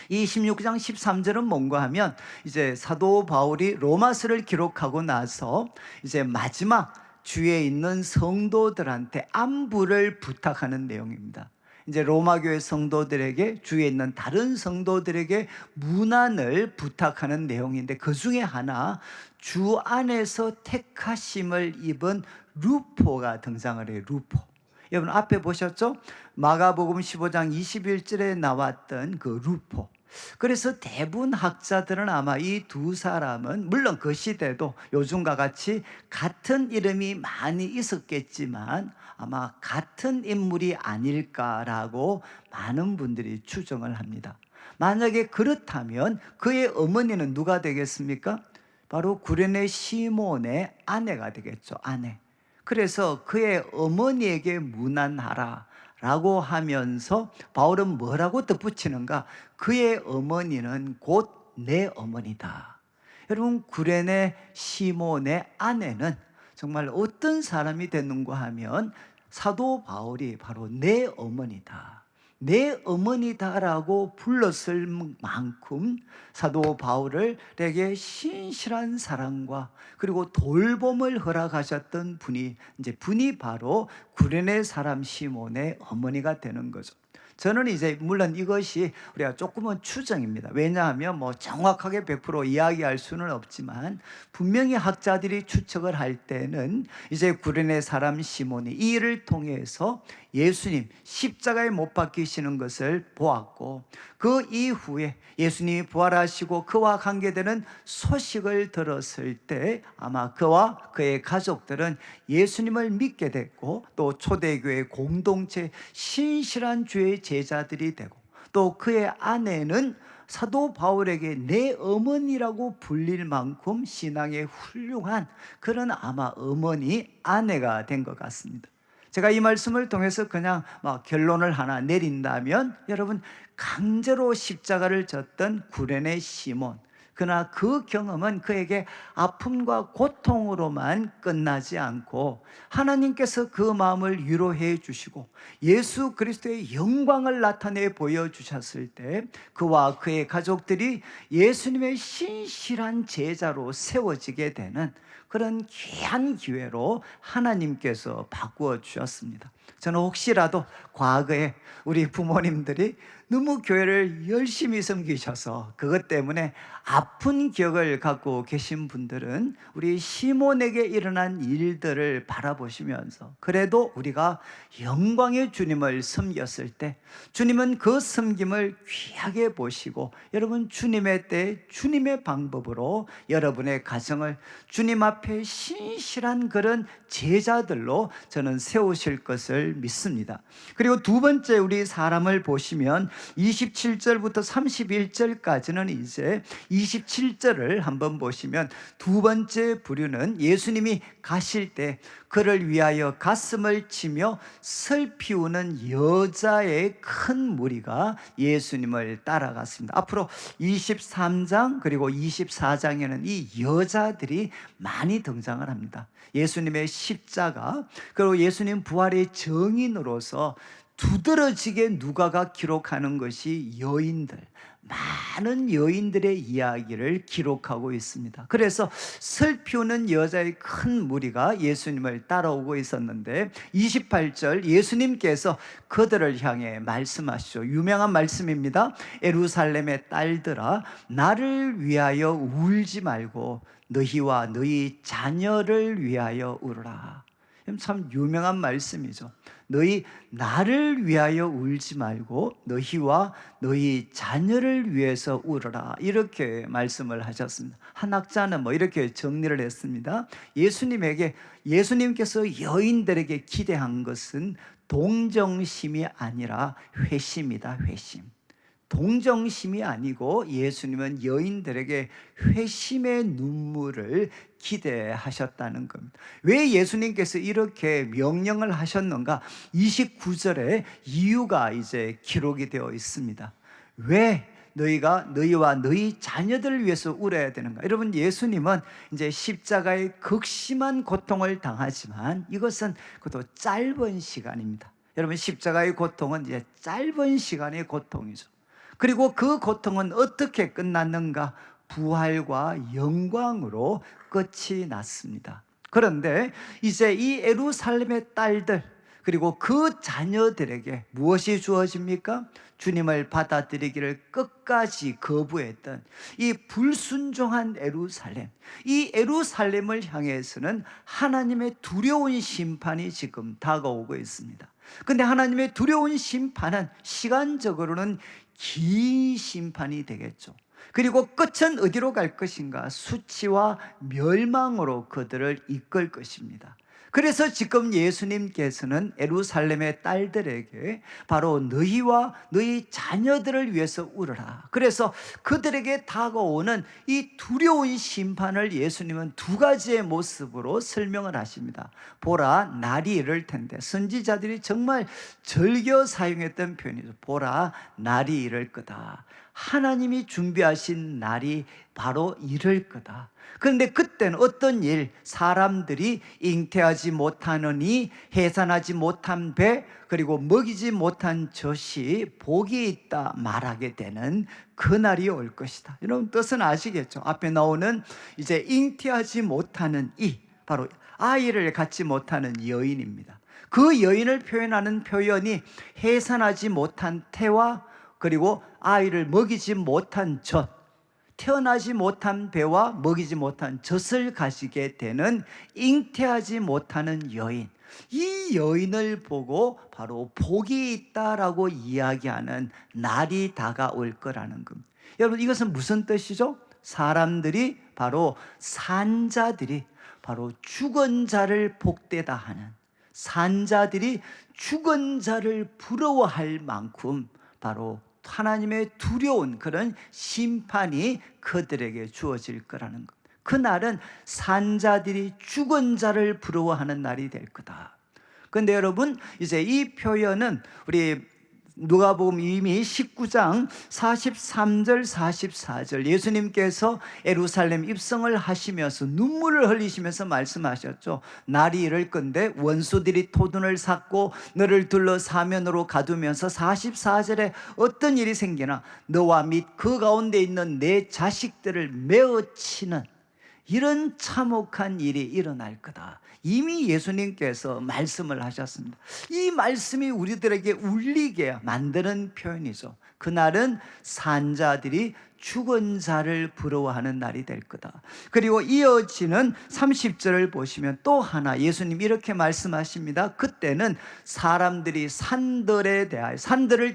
이 16장 13절은 뭔가 하면, 이제 사도 바울이 로마서를 기록하고 나서 이제 마지막 주에 있는 성도들한테 안부를 부탁하는 내용입니다. 이제 로마 교회 성도들에게, 주위에 있는 다른 성도들에게 문안을 부탁하는 내용인데, 그 중에 하나, 주 안에서 택하심을 입은 루포가 등장을 해요. 루포. 여러분 앞에 보셨죠? 마가복음 15장 21절에 나왔던 그 루포. 그래서 대부분 학자들은 아마 이 두 사람은, 물론 그 시대도 요즘과 같이 같은 이름이 많이 있었겠지만 아마 같은 인물이 아닐까라고 많은 분들이 추정을 합니다. 만약에 그렇다면 그의 어머니는 누가 되겠습니까? 바로 구레네 시몬의 아내가 되겠죠. 아내. 그래서 그의 어머니에게 문안하라 라고 하면서 바울은 뭐라고 덧붙이는가? 그의 어머니는 곧 내 어머니다. 여러분, 구레네 시몬의 아내는 정말 어떤 사람이 됐는가 하면, 사도 바울이 바로 내 어머니다, 내 어머니다라고 불렀을 만큼 사도 바울에게 신실한 사랑과 그리고 돌봄을 허락하셨던 분이 바로 구레네 사람 시몬의 어머니가 되는 거죠. 저는 이제 물론 이것이 우리가 조금은 추정입니다. 왜냐하면 뭐 정확하게 100% 이야기할 수는 없지만, 분명히 학자들이 추측을 할 때는 이제 구레네 사람 시몬이 이 일을 통해서 예수님 십자가에 못 박히시는 것을 보았고, 그 이후에 예수님이 부활하시고 그와 관계되는 소식을 들었을 때 아마 그와 그의 가족들은 예수님을 믿게 됐고, 또 초대교회 공동체 신실한 주의 제자들이 되고, 또 그의 아내는 사도 바울에게 내 어머니라고 불릴 만큼 신앙에 훌륭한 그런 아마 어머니, 아내가 된 것 같습니다. 제가 이 말씀을 통해서 그냥 결론을 하나 내린다면, 여러분, 강제로 십자가를 졌던 구레네 시몬, 그러나 그 경험은 그에게 아픔과 고통으로만 끝나지 않고 하나님께서 그 마음을 위로해 주시고 예수 그리스도의 영광을 나타내 보여주셨을 때 그와 그의 가족들이 예수님의 신실한 제자로 세워지게 되는 그런 귀한 기회로 하나님께서 바꾸어 주셨습니다. 저는 혹시라도 과거에 우리 부모님들이 너무 교회를 열심히 섬기셔서 그것 때문에 아픈 기억을 갖고 계신 분들은 우리 시몬에게 일어난 일들을 바라보시면서, 그래도 우리가 영광의 주님을 섬겼을 때 주님은 그 섬김을 귀하게 보시고, 여러분 주님의 때 주님의 방법으로 여러분의 가정을 주님 앞에 신실한 그런 제자들로 저는 세우실 것을 믿습니다. 그리고 두 번째, 우리 사람을 보시면 27절부터 31절까지는 이제 27절을 한번 보시면, 두 번째 부류는 예수님이 가실 때 그를 위하여 가슴을 치며 슬피우는 여자의 큰 무리가 예수님을 따라갔습니다. 앞으로 23장 그리고 24장에는 이 여자들이 많이 등장을 합니다. 예수님의 십자가, 그리고 예수님 부활의 증인으로서 두드러지게 누가가 기록하는 것이 여인들, 많은 여인들의 이야기를 기록하고 있습니다. 그래서 슬피 우는 여자의 큰 무리가 예수님을 따라오고 있었는데 28절 예수님께서 그들을 향해 말씀하시죠. 유명한 말씀입니다. 예루살렘의 딸들아, 나를 위하여 울지 말고 너희와 너희 자녀를 위하여 울어라. 참 유명한 말씀이죠. 너희 나를 위하여 울지 말고 너희와 너희 자녀를 위해서 울어라, 이렇게 말씀을 하셨습니다. 한 학자는 이렇게 정리를 했습니다. 예수님께서 여인들에게 기대한 것은 동정심이 아니라 회심이다. 회심. 동정심이 아니고 예수님은 여인들에게 회심의 눈물을 기대하셨다는 겁니다. 왜 예수님께서 이렇게 명령을 하셨는가? 29절에 이유가 이제 기록이 되어 있습니다. 왜 너희가 너희와 너희 자녀들을 위해서 울어야 되는가? 여러분, 예수님은 이제 십자가의 극심한 고통을 당하지만 이것은 그것도 짧은 시간입니다. 여러분, 십자가의 고통은 이제 짧은 시간의 고통이죠. 그리고 그 고통은 어떻게 끝났는가? 부활과 영광으로 끝이 났습니다. 그런데 이제 이 예루살렘의 딸들, 그리고 그 자녀들에게 무엇이 주어집니까? 주님을 받아들이기를 끝까지 거부했던 이 불순종한 예루살렘, 이 예루살렘을 향해서는 하나님의 두려운 심판이 지금 다가오고 있습니다. 근데 하나님의 두려운 심판은 시간적으로는 긴 심판이 되겠죠. 그리고 끝은 어디로 갈 것인가? 수치와 멸망으로 그들을 이끌 것입니다. 그래서 지금 예수님께서는 예루살렘의 딸들에게 바로 너희와 너희 자녀들을 위해서 울어라. 그래서 그들에게 다가오는 이 두려운 심판을 예수님은 두 가지의 모습으로 설명을 하십니다. 보라, 날이 이를 텐데. 선지자들이 정말 즐겨 사용했던 표현이죠. 보라, 날이 이를 거다. 하나님이 준비하신 날이 바로 이를 거다. 그런데 그때는 어떤 일? 사람들이 잉태하지 못하느니 해산하지 못한 배, 그리고 먹이지 못한 젖이 복이 있다 말하게 되는 그날이 올 것이다. 여러분, 뜻은 아시겠죠? 앞에 나오는 이제 잉태하지 못하는 이, 바로 아이를 갖지 못하는 여인입니다. 그 여인을 표현하는 표현이 해산하지 못한 태와 그리고 아이를 먹이지 못한 젖, 태어나지 못한 배와 먹이지 못한 젖을 가지게 되는 잉태하지 못하는 여인, 이 여인을 보고 바로 복이 있다라고 이야기하는 날이 다가올 거라는 겁니다. 여러분, 이것은 무슨 뜻이죠? 사람들이, 바로 산자들이 바로 죽은 자를 복되다 하는, 산자들이 죽은 자를 부러워할 만큼 바로 하나님의 두려운 그런 심판이 그들에게 주어질 거라는 것. 그날은 산자들이 죽은 자를 부러워하는 날이 될 거다. 그런데 여러분, 이제 이 표현은 우리 누가복음 이미 19장 43절 44절 예수님께서 예루살렘 입성을 하시면서 눈물을 흘리시면서 말씀하셨죠. 날이 이를 건데 원수들이 토둔을 쌓고 너를 둘러 사면으로 가두면서 44절에 어떤 일이 생기나 너와 및 그 가운데 있는 내 자식들을 메어 치는 이런 참혹한 일이 일어날 거다. 이미 예수님께서 말씀을 하셨습니다. 이 말씀이 우리들에게 울리게 만드는 표현이죠. 그날은 산자들이 죽은 자를 부러워하는 날이 될 거다. 그리고 이어지는 30절을 보시면 또 하나 예수님 이렇게 말씀하십니다. 그때는 사람들이 산들을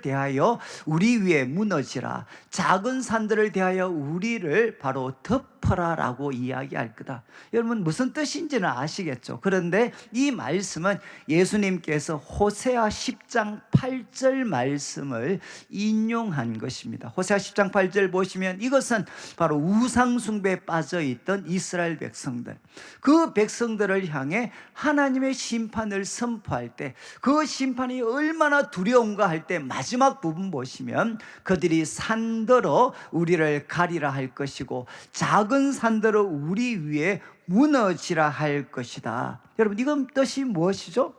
대하여 우리 위에 무너지라, 작은 산들을 대하여 우리를 바로 덮어라라고 이야기할 거다. 여러분, 무슨 뜻인지는 아시겠죠? 그런데 이 말씀은 예수님께서 호세아 10장 8절 말씀을 인용한 것입니다. 호세아 10장 8절 보시면 이것은 바로 우상 숭배에 빠져 있던 이스라엘 백성들, 그 백성들을 향해 하나님의 심판을 선포할 때 그 심판이 얼마나 두려운가 할 때 마지막 부분 보시면 그들이 산더러 우리를 가리라 할 것이고 작은 산더러 우리 위에 무너지라 할 것이다. 여러분, 이건 뜻이 무엇이죠?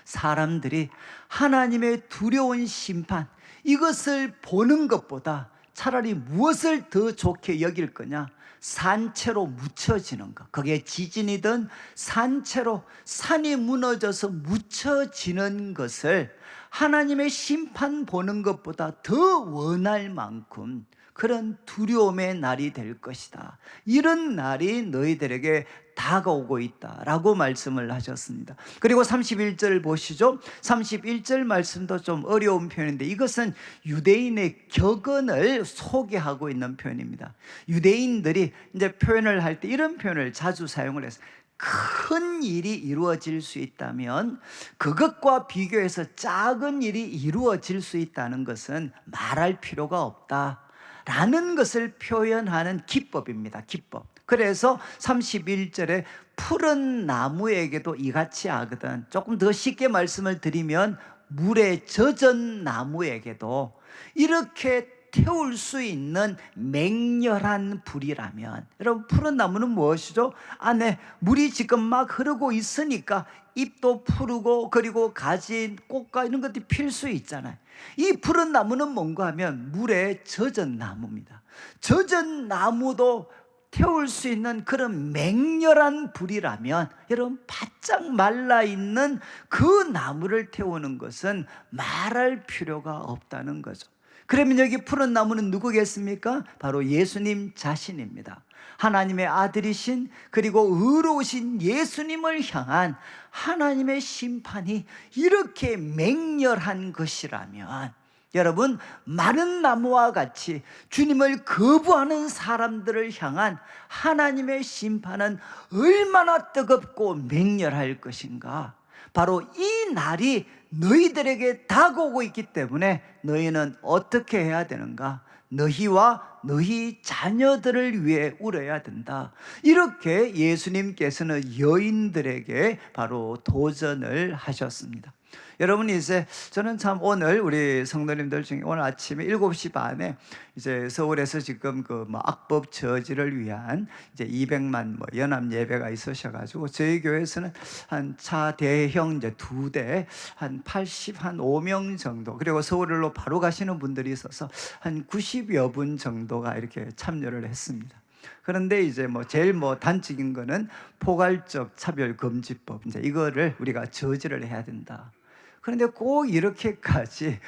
사람들이 하나님의 두려운 심판, 이것을 보는 것보다 차라리 무엇을 더 좋게 여길 거냐? 산채로 묻혀지는 것. 그게 지진이든 산채로 산이 무너져서 묻혀지는 것을 하나님의 심판 보는 것보다 더 원할 만큼 그런 두려움의 날이 될 것이다. 이런 날이 너희들에게 다가오고 있다라고 말씀을 하셨습니다. 그리고 31절 보시죠. 31절 말씀도 좀 어려운 표현인데 이것은 유대인의 격언을 소개하고 있는 표현입니다. 유대인들이 이제 표현을 할 때 이런 표현을 자주 사용을 했어요. 큰 일이 이루어질 수 있다면 그것과 비교해서 작은 일이 이루어질 수 있다는 것은 말할 필요가 없다라는 것을 표현하는 기법입니다. 기법. 그래서 31절에 푸른 나무에게도 이같이 하거든. 조금 더 쉽게 말씀을 드리면 물에 젖은 나무에게도 이렇게 태울 수 있는 맹렬한 불이라면, 여러분 푸른 나무는 무엇이죠? 안에 물이 지금 막 흐르고 있으니까 잎도 푸르고 그리고 가지, 꽃가 이런 것들이 필 수 있잖아요. 이 푸른 나무는 뭔가 하면 물에 젖은 나무입니다. 젖은 나무도 태울 수 있는 그런 맹렬한 불이라면 여러분 바짝 말라있는 그 나무를 태우는 것은 말할 필요가 없다는 거죠. 그러면 여기 푸른 나무는 누구겠습니까? 바로 예수님 자신입니다. 하나님의 아들이신 그리고 의로우신 예수님을 향한 하나님의 심판이 이렇게 맹렬한 것이라면 여러분 마른 나무와 같이 주님을 거부하는 사람들을 향한 하나님의 심판은 얼마나 뜨겁고 맹렬할 것인가. 바로 이 날이 너희들에게 다가오고 있기 때문에 너희는 어떻게 해야 되는가? 너희와 너희 자녀들을 위해 울어야 된다. 이렇게 예수님께서는 여인들에게 바로 도전을 하셨습니다. 여러분 이제 저는 참 오늘 우리 성도님들 중에 오늘 아침에 7시 반에 이제 서울에서 지금 그 악법 저지를 위한 이제 200만 연합 예배가 있으셔가지고 저희 교회에서는 한 차 대형 이제 2대 한 5명 정도, 그리고 서울로 바로 가시는 분들이 있어서 한 90여 분 정도가 이렇게 참여를 했습니다. 그런데 이제 제일 단적인 거는 포괄적 차별금지법, 이제 이거를 우리가 저지를 해야 된다. 그런데 꼭 이렇게까지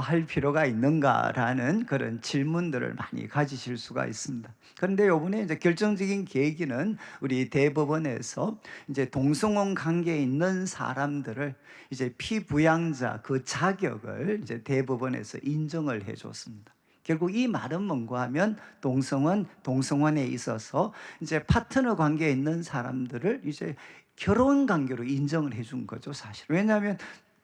할 필요가 있는가라는 그런 질문들을 많이 가지실 수가 있습니다. 그런데 이번에 이제 결정적인 계기는 우리 대법원에서 이제 동성혼 관계에 있는 사람들을 이제 피부양자 그 자격을 이제 대법원에서 인정을 해줬습니다. 결국 이 말은 뭔가 하면 동성혼에 있어서 이제 파트너 관계에 있는 사람들을 이제 결혼 관계로 인정을 해준 거죠, 사실. 왜냐하면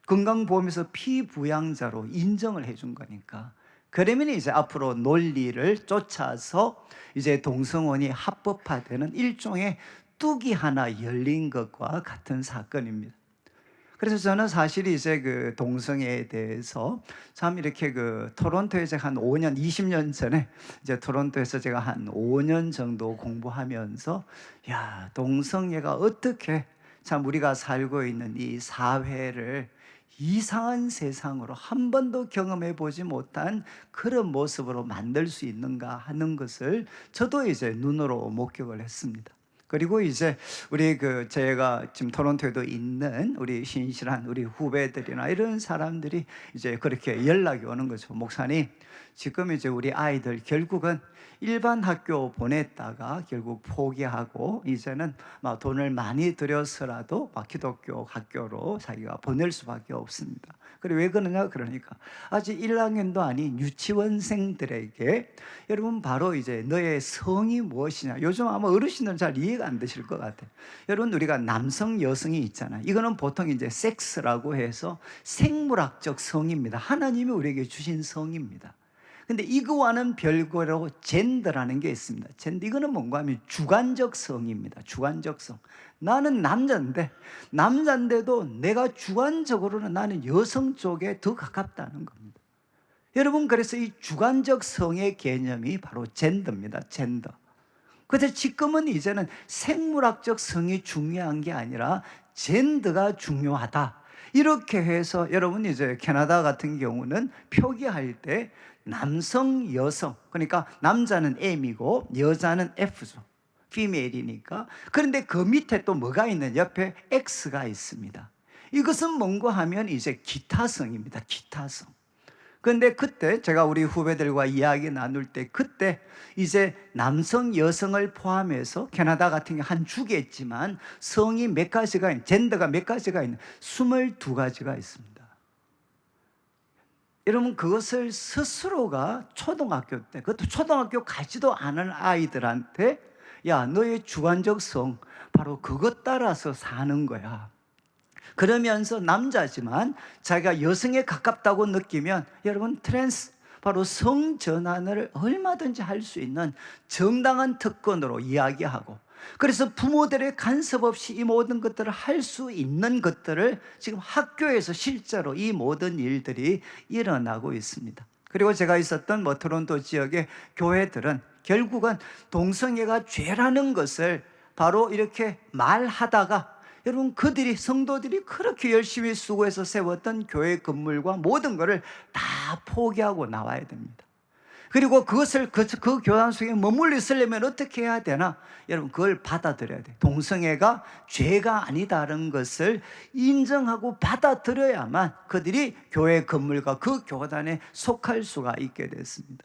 건강보험에서 피부양자로 인정을 해준 거니까. 그러면 이제 앞으로 논리를 쫓아서 이제 동성혼이 합법화되는 일종의 뚜기 하나 열린 것과 같은 사건입니다. 그래서 저는 사실 이제 그 동성애에 대해서 참 이렇게 그 토론토에 제가 한 5년, 20년 전에 이제 토론토에서 제가 한 5년 정도 공부하면서 야, 동성애가 어떻게 참 우리가 살고 있는 이 사회를 이상한 세상으로 한 번도 경험해 보지 못한 그런 모습으로 만들 수 있는가 하는 것을 저도 이제 눈으로 목격을 했습니다. 그리고 이제 우리 제가 지금 토론토에도 있는 우리 신실한 우리 후배들이나 이런 사람들이 이제 그렇게 연락이 오는 거죠. 목사님, 지금 이제 우리 아이들 결국은 일반 학교 보냈다가 결국 포기하고 이제는 막 돈을 많이 들여서라도 막 기독교 학교로 자기가 보낼 수밖에 없습니다. 그래 왜 그러냐? 그러니까 아직 1학년도 아닌 유치원생들에게 여러분 바로 이제 너의 성이 무엇이냐, 요즘 아마 어르신들은 잘 이해가 안 되실 것 같아요. 여러분 우리가 남성 여성이 있잖아요. 이거는 보통 이제 섹스라고 해서 생물학적 성입니다. 하나님이 우리에게 주신 성입니다. 근데 이거와는 별거로 젠더라는 게 있습니다. 젠더, 이거는 뭔가 하면 주관적 성입니다. 주관적 성. 나는 남자인데도 내가 주관적으로는 나는 여성 쪽에 더 가깝다는 겁니다. 여러분, 그래서 이 주관적 성의 개념이 바로 젠더입니다. 젠더. 그런데 지금은 이제는 생물학적 성이 중요한 게 아니라 젠더가 중요하다. 이렇게 해서 여러분 이제 캐나다 같은 경우는 표기할 때 남성, 여성, 그러니까 남자는 M이고 여자는 F죠. 피메일이니까. 그런데 그 밑에 또 뭐가 있는, 옆에 X가 있습니다. 이것은 뭔가 하면 이제 기타성입니다. 기타성. 그런데 그때 제가 우리 후배들과 이야기 나눌 때 그때 이제 남성, 여성을 포함해서 캐나다 같은 게 한 주겠지만 성이 몇 가지가 있는, 젠더가 몇 가지가 있는 22가지가 있습니다. 여러분 그것을 스스로가 초등학교 때, 그것도 초등학교 가지도 않은 아이들한테 야, 너의 주관적 성 바로 그것 따라서 사는 거야. 그러면서 남자지만 자기가 여성에 가깝다고 느끼면 여러분 트랜스, 바로 성전환을 얼마든지 할 수 있는 정당한 특권으로 이야기하고, 그래서 부모들의 간섭 없이 이 모든 것들을 할 수 있는 것들을 지금 학교에서 실제로 이 모든 일들이 일어나고 있습니다. 그리고 제가 있었던 토론토 지역의 교회들은 결국은 동성애가 죄라는 것을 바로 이렇게 말하다가 여러분 그들이, 성도들이 그렇게 열심히 수고해서 세웠던 교회 건물과 모든 것을 다 포기하고 나와야 됩니다. 그리고 그것을 그 교단 속에 머물러 있으려면 어떻게 해야 되나? 여러분 그걸 받아들여야 돼요. 동성애가 죄가 아니다는 것을 인정하고 받아들여야만 그들이 교회 건물과 그 교단에 속할 수가 있게 됐습니다.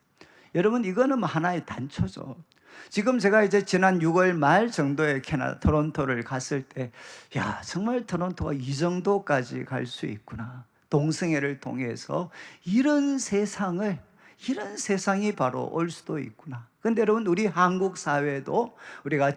여러분 이거는 하나의 단초죠. 지금 제가 이제 지난 6월 말 정도에 캐나다 토론토를 갔을 때, 야, 정말 토론토가 이 정도까지 갈 수 있구나. 동성애를 통해서 이런 세상이 바로 올 수도 있구나. 그런데 여러분 우리 한국 사회도 우리가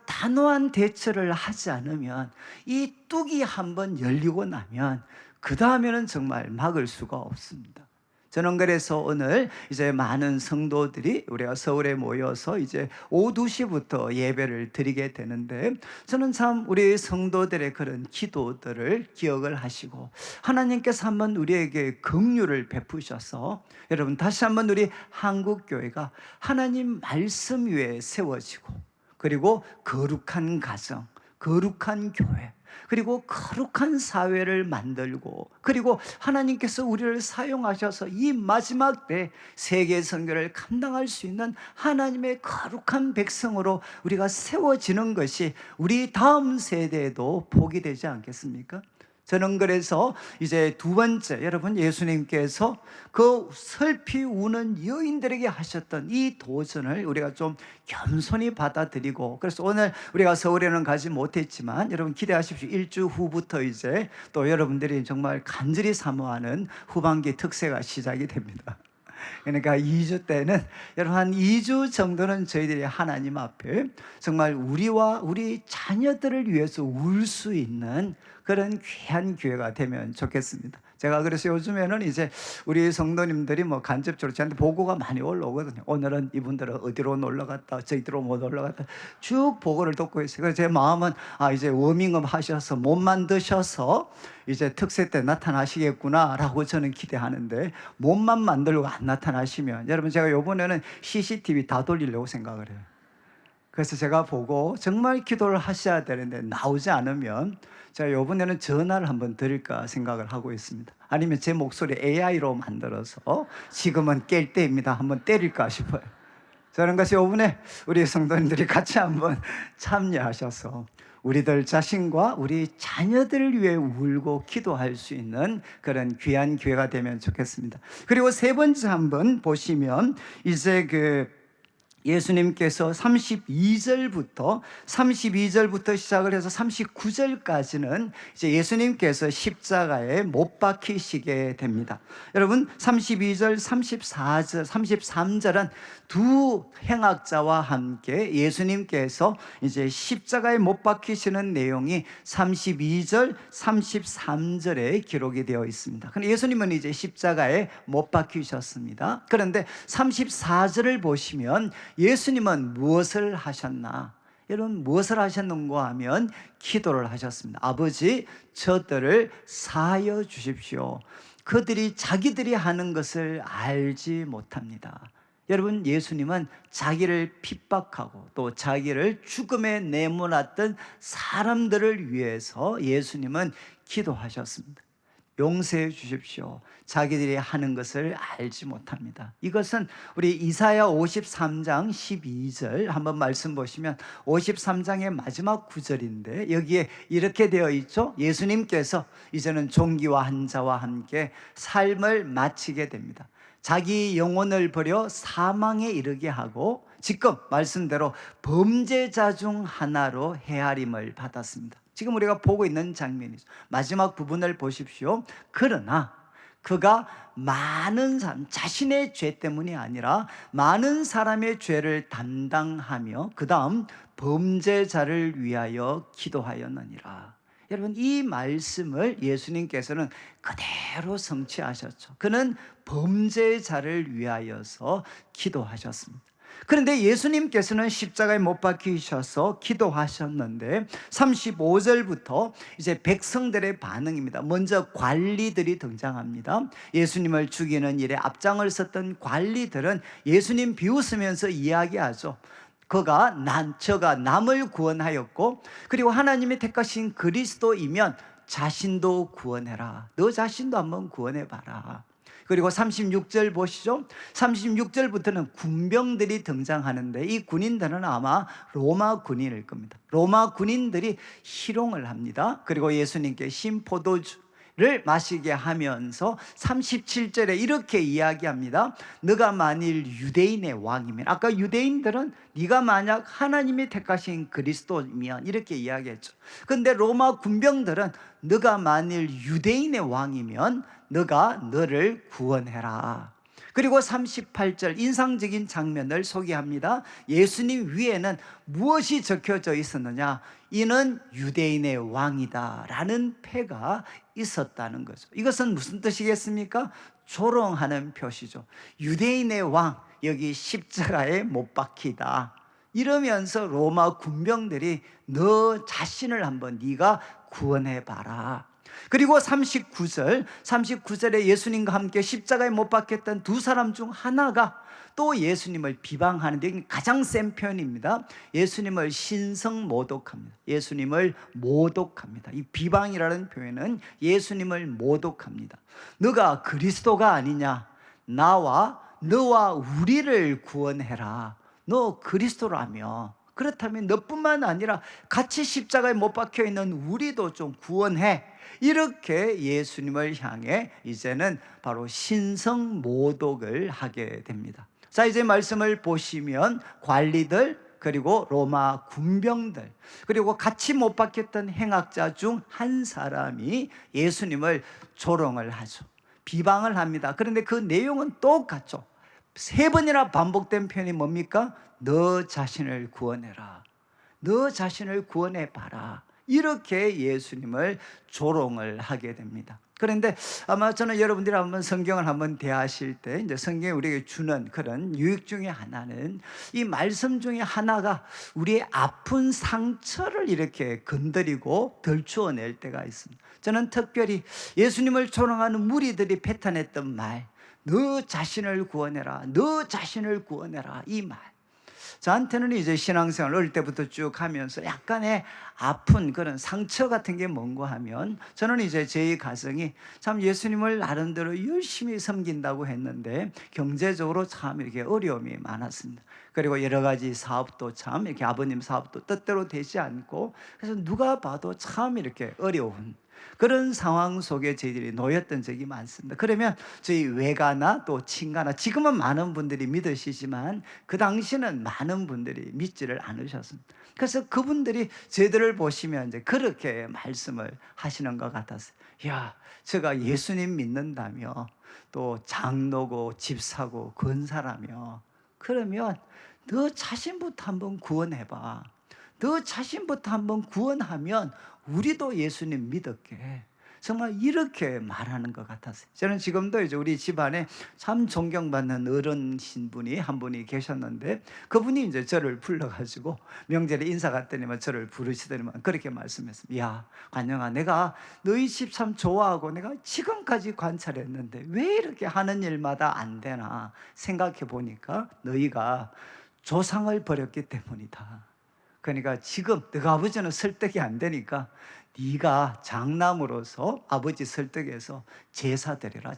단호한 대처를 하지 않으면, 이 뚝이 한번 열리고 나면 그 다음에는 정말 막을 수가 없습니다. 저는 그래서 오늘 이제 많은 성도들이 우리가 서울에 모여서 이제 오후 2시부터 예배를 드리게 되는데, 저는 참 우리 성도들의 그런 기도들을 기억을 하시고 하나님께서 한번 우리에게 긍휼을 베푸셔서 여러분 다시 한번 우리 한국교회가 하나님 말씀 위에 세워지고, 그리고 거룩한 가정, 거룩한 교회, 그리고 거룩한 사회를 만들고, 그리고 하나님께서 우리를 사용하셔서 이 마지막 때 세계 선교를 감당할 수 있는 하나님의 거룩한 백성으로 우리가 세워지는 것이 우리 다음 세대에도 복이 되지 않겠습니까? 저는 그래서 이제 두 번째, 여러분 예수님께서 그 슬피 우는 여인들에게 하셨던 이 도전을 우리가 좀 겸손히 받아들이고, 그래서 오늘 우리가 서울에는 가지 못했지만 여러분 기대하십시오. 일주 후부터 이제 또 여러분들이 정말 간절히 사모하는 후반기 특세가 시작이 됩니다. 그러니까 2주 때는 여러분 한 2주 정도는 저희들이 하나님 앞에 정말 우리와 우리 자녀들을 위해서 울 수 있는 그런 귀한 기회가 되면 좋겠습니다. 제가 그래서 요즘에는 이제 우리 성도님들이 간접적으로 저한테 보고가 많이 올라오거든요. 오늘은 이분들은 어디로 놀러 갔다, 저희들로 못 놀러 갔다, 쭉 보고를 듣고 있어요. 그래서 제 마음은 이제 워밍업 하셔서 몸만 드셔서 이제 특세 때 나타나시겠구나 라고 저는 기대하는데, 몸만 만들고 안 나타나시면 여러분 제가 요번에는 CCTV 다 돌리려고 생각을 해요. 그래서 제가 보고 정말 기도를 하셔야 되는데 나오지 않으면 제가 이번에는 전화를 한번 드릴까 생각을 하고 있습니다. 아니면 제 목소리 AI로 만들어서 지금은 깰 때입니다 한번 때릴까 싶어요. 저는 그래서 이번에 우리 성도님들이 같이 한번 참여하셔서 우리들 자신과 우리 자녀들을 위해 울고 기도할 수 있는 그런 귀한 기회가 되면 좋겠습니다. 그리고 세 번째 한번 보시면 이제 예수님께서 32절부터 시작을 해서 39절까지는 이제 예수님께서 십자가에 못 박히시게 됩니다. 여러분 32절, 34절, 33절은 두 행악자와 함께 예수님께서 이제 십자가에 못 박히시는 내용이 32절, 33절에 기록이 되어 있습니다. 근데 예수님은 이제 십자가에 못 박히셨습니다. 그런데 34절을 보시면 예수님은 무엇을 하셨나? 여러분 무엇을 하셨는가 하면 기도를 하셨습니다. 아버지, 저들을 사하여 주십시오. 그들이 자기들이 하는 것을 알지 못합니다. 여러분 예수님은 자기를 핍박하고 또 자기를 죽음에 내몰았던 사람들을 위해서 예수님은 기도하셨습니다. 용서해 주십시오. 자기들이 하는 것을 알지 못합니다. 이것은 우리 이사야 53장 12절 한번 말씀 보시면 53장의 마지막 구절인데 여기에 이렇게 되어 있죠. 예수님께서 이제는 종기와 한자와 함께 삶을 마치게 됩니다. 자기 영혼을 버려 사망에 이르게 하고 지금 말씀대로 범죄자 중 하나로 헤아림을 받았습니다. 지금 우리가 보고 있는 장면이죠. 마지막 부분을 보십시오. 그러나 그가 많은 사람, 자신의 죄 때문이 아니라 많은 사람의 죄를 담당하며 그 다음 범죄자를 위하여 기도하였느니라. 여러분, 이 말씀을 예수님께서는 그대로 성취하셨죠. 그는 범죄자를 위하여서 기도하셨습니다. 그런데 예수님께서는 십자가에 못 박히셔서 기도하셨는데 35절부터 이제 백성들의 반응입니다. 먼저 관리들이 등장합니다. 예수님을 죽이는 일에 앞장을 섰던 관리들은 예수님 비웃으면서 이야기하죠. 저가 남을 구원하였고 그리고 하나님이 택하신 그리스도이면 자신도 구원해라. 너 자신도 한번 구원해봐라. 그리고 36절 보시죠. 36절부터는 군병들이 등장하는데 이 군인들은 아마 로마 군인일 겁니다. 로마 군인들이 희롱을 합니다. 그리고 예수님께 신포도주를 마시게 하면서 37절에 이렇게 이야기합니다. 너가 만일 유대인의 왕이면, 아까 유대인들은 네가 만약 하나님이 택하신 그리스도면 이렇게 이야기했죠. 그런데 로마 군병들은 너가 만일 유대인의 왕이면 너가 너를 구원해라. 그리고 38절 인상적인 장면을 소개합니다. 예수님 위에는 무엇이 적혀져 있었느냐? 이는 유대인의 왕이다 라는 패가 있었다는 거죠. 이것은 무슨 뜻이겠습니까? 조롱하는 표시죠. 유대인의 왕, 여기 십자가에 못 박히다. 이러면서 로마 군병들이 너 자신을 한번 네가 구원해봐라. 그리고 39절에 예수님과 함께 십자가에 못 박혔던 두 사람 중 하나가 또 예수님을 비방하는데 가장 센 표현입니다. 예수님을 신성모독합니다. 예수님을 모독합니다. 이 비방이라는 표현은 예수님을 모독합니다. 너가 그리스도가 아니냐? 나와 너와 우리를 구원해라. 너 그리스도라며. 그렇다면 너뿐만 아니라 같이 십자가에 못 박혀 있는 우리도 좀 구원해. 이렇게 예수님을 향해 이제는 바로 신성모독을 하게 됩니다. 자, 이제 말씀을 보시면 관리들, 그리고 로마 군병들, 그리고 같이 못 박혔던 행악자 중 한 사람이 예수님을 조롱을 하죠. 비방을 합니다. 그런데 그 내용은 똑같죠. 3번이나 반복된 표현이 뭡니까? 너 자신을 구원해라. 너 자신을 구원해봐라. 이렇게 예수님을 조롱을 하게 됩니다. 그런데 아마 저는 여러분들이 한번 성경을 한번 대하실 때 이제 성경이 우리에게 주는 그런 유익 중에 하나는 이 말씀 중에 하나가 우리의 아픈 상처를 이렇게 건드리고 덜추어낼 때가 있습니다. 저는 특별히 예수님을 조롱하는 무리들이 뱉어냈던 말, 너 자신을 구원해라, 너 자신을 구원해라, 이 말. 저한테는 이제 신앙생활 어릴 때부터 쭉 하면서 약간의 아픈 그런 상처 같은 게 뭔가 하면 저는 이제 제 가정이 참 예수님을 나름대로 열심히 섬긴다고 했는데 경제적으로 참 이렇게 어려움이 많았습니다. 그리고 여러 가지 사업도 참 이렇게 아버님 사업도 뜻대로 되지 않고 그래서 누가 봐도 참 이렇게 어려운 그런 상황 속에 저희들이 놓였던 적이 많습니다. 그러면 저희 외가나 또 친가나 지금은 많은 분들이 믿으시지만 그 당시는 많은 분들이 믿지를 않으셨습니다. 그래서 그분들이 저희들을 보시면 이제 그렇게 말씀을 하시는 것 같았어요. 야, 제가 예수님 믿는다며 또 장로고 집사고 권사라며 그러면 너 자신부터 한번 구원해봐. 너 자신부터 한번 구원하면 우리도 예수님 믿을게. 정말 이렇게 말하는 것 같았어요. 저는 지금도 이제 우리 집안에 참 존경받는 어른신 분이 한 분이 계셨는데 그분이 이제 저를 불러가지고 명절에 인사 갔더니만 저를 부르시더니만 그렇게 말씀했습니다. 야, 관영아, 내가 너희 집 참 좋아하고 내가 지금까지 관찰했는데 왜 이렇게 하는 일마다 안 되나 생각해 보니까 너희가 조상을 버렸기 때문이다. 그러니까 지금 너가 아버지는 설득이 안 되니까 네가 장남으로서 아버지 설득해서 제사 드려라.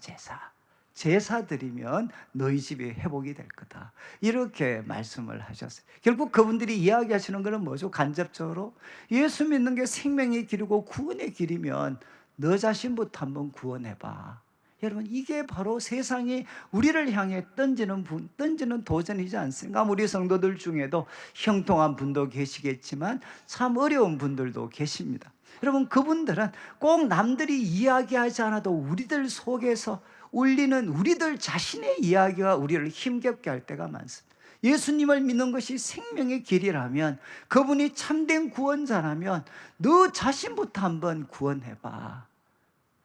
제사 드리면 너희 집이 회복이 될 거다. 이렇게 말씀을 하셨어요. 결국 그분들이 이야기하시는 것은 뭐죠? 간접적으로 예수 믿는 게 생명의 길이고 구원의 길이면 너 자신부터 한번 구원해봐. 여러분, 이게 바로 세상이 우리를 향해 던지는 도전이지 않습니까? 우리 성도들 중에도 형통한 분도 계시겠지만 참 어려운 분들도 계십니다. 여러분, 그분들은 꼭 남들이 이야기하지 않아도 우리들 속에서 울리는 우리들 자신의 이야기가 우리를 힘겹게 할 때가 많습니다. 예수님을 믿는 것이 생명의 길이라면, 그분이 참된 구원자라면 너 자신부터 한번 구원해봐.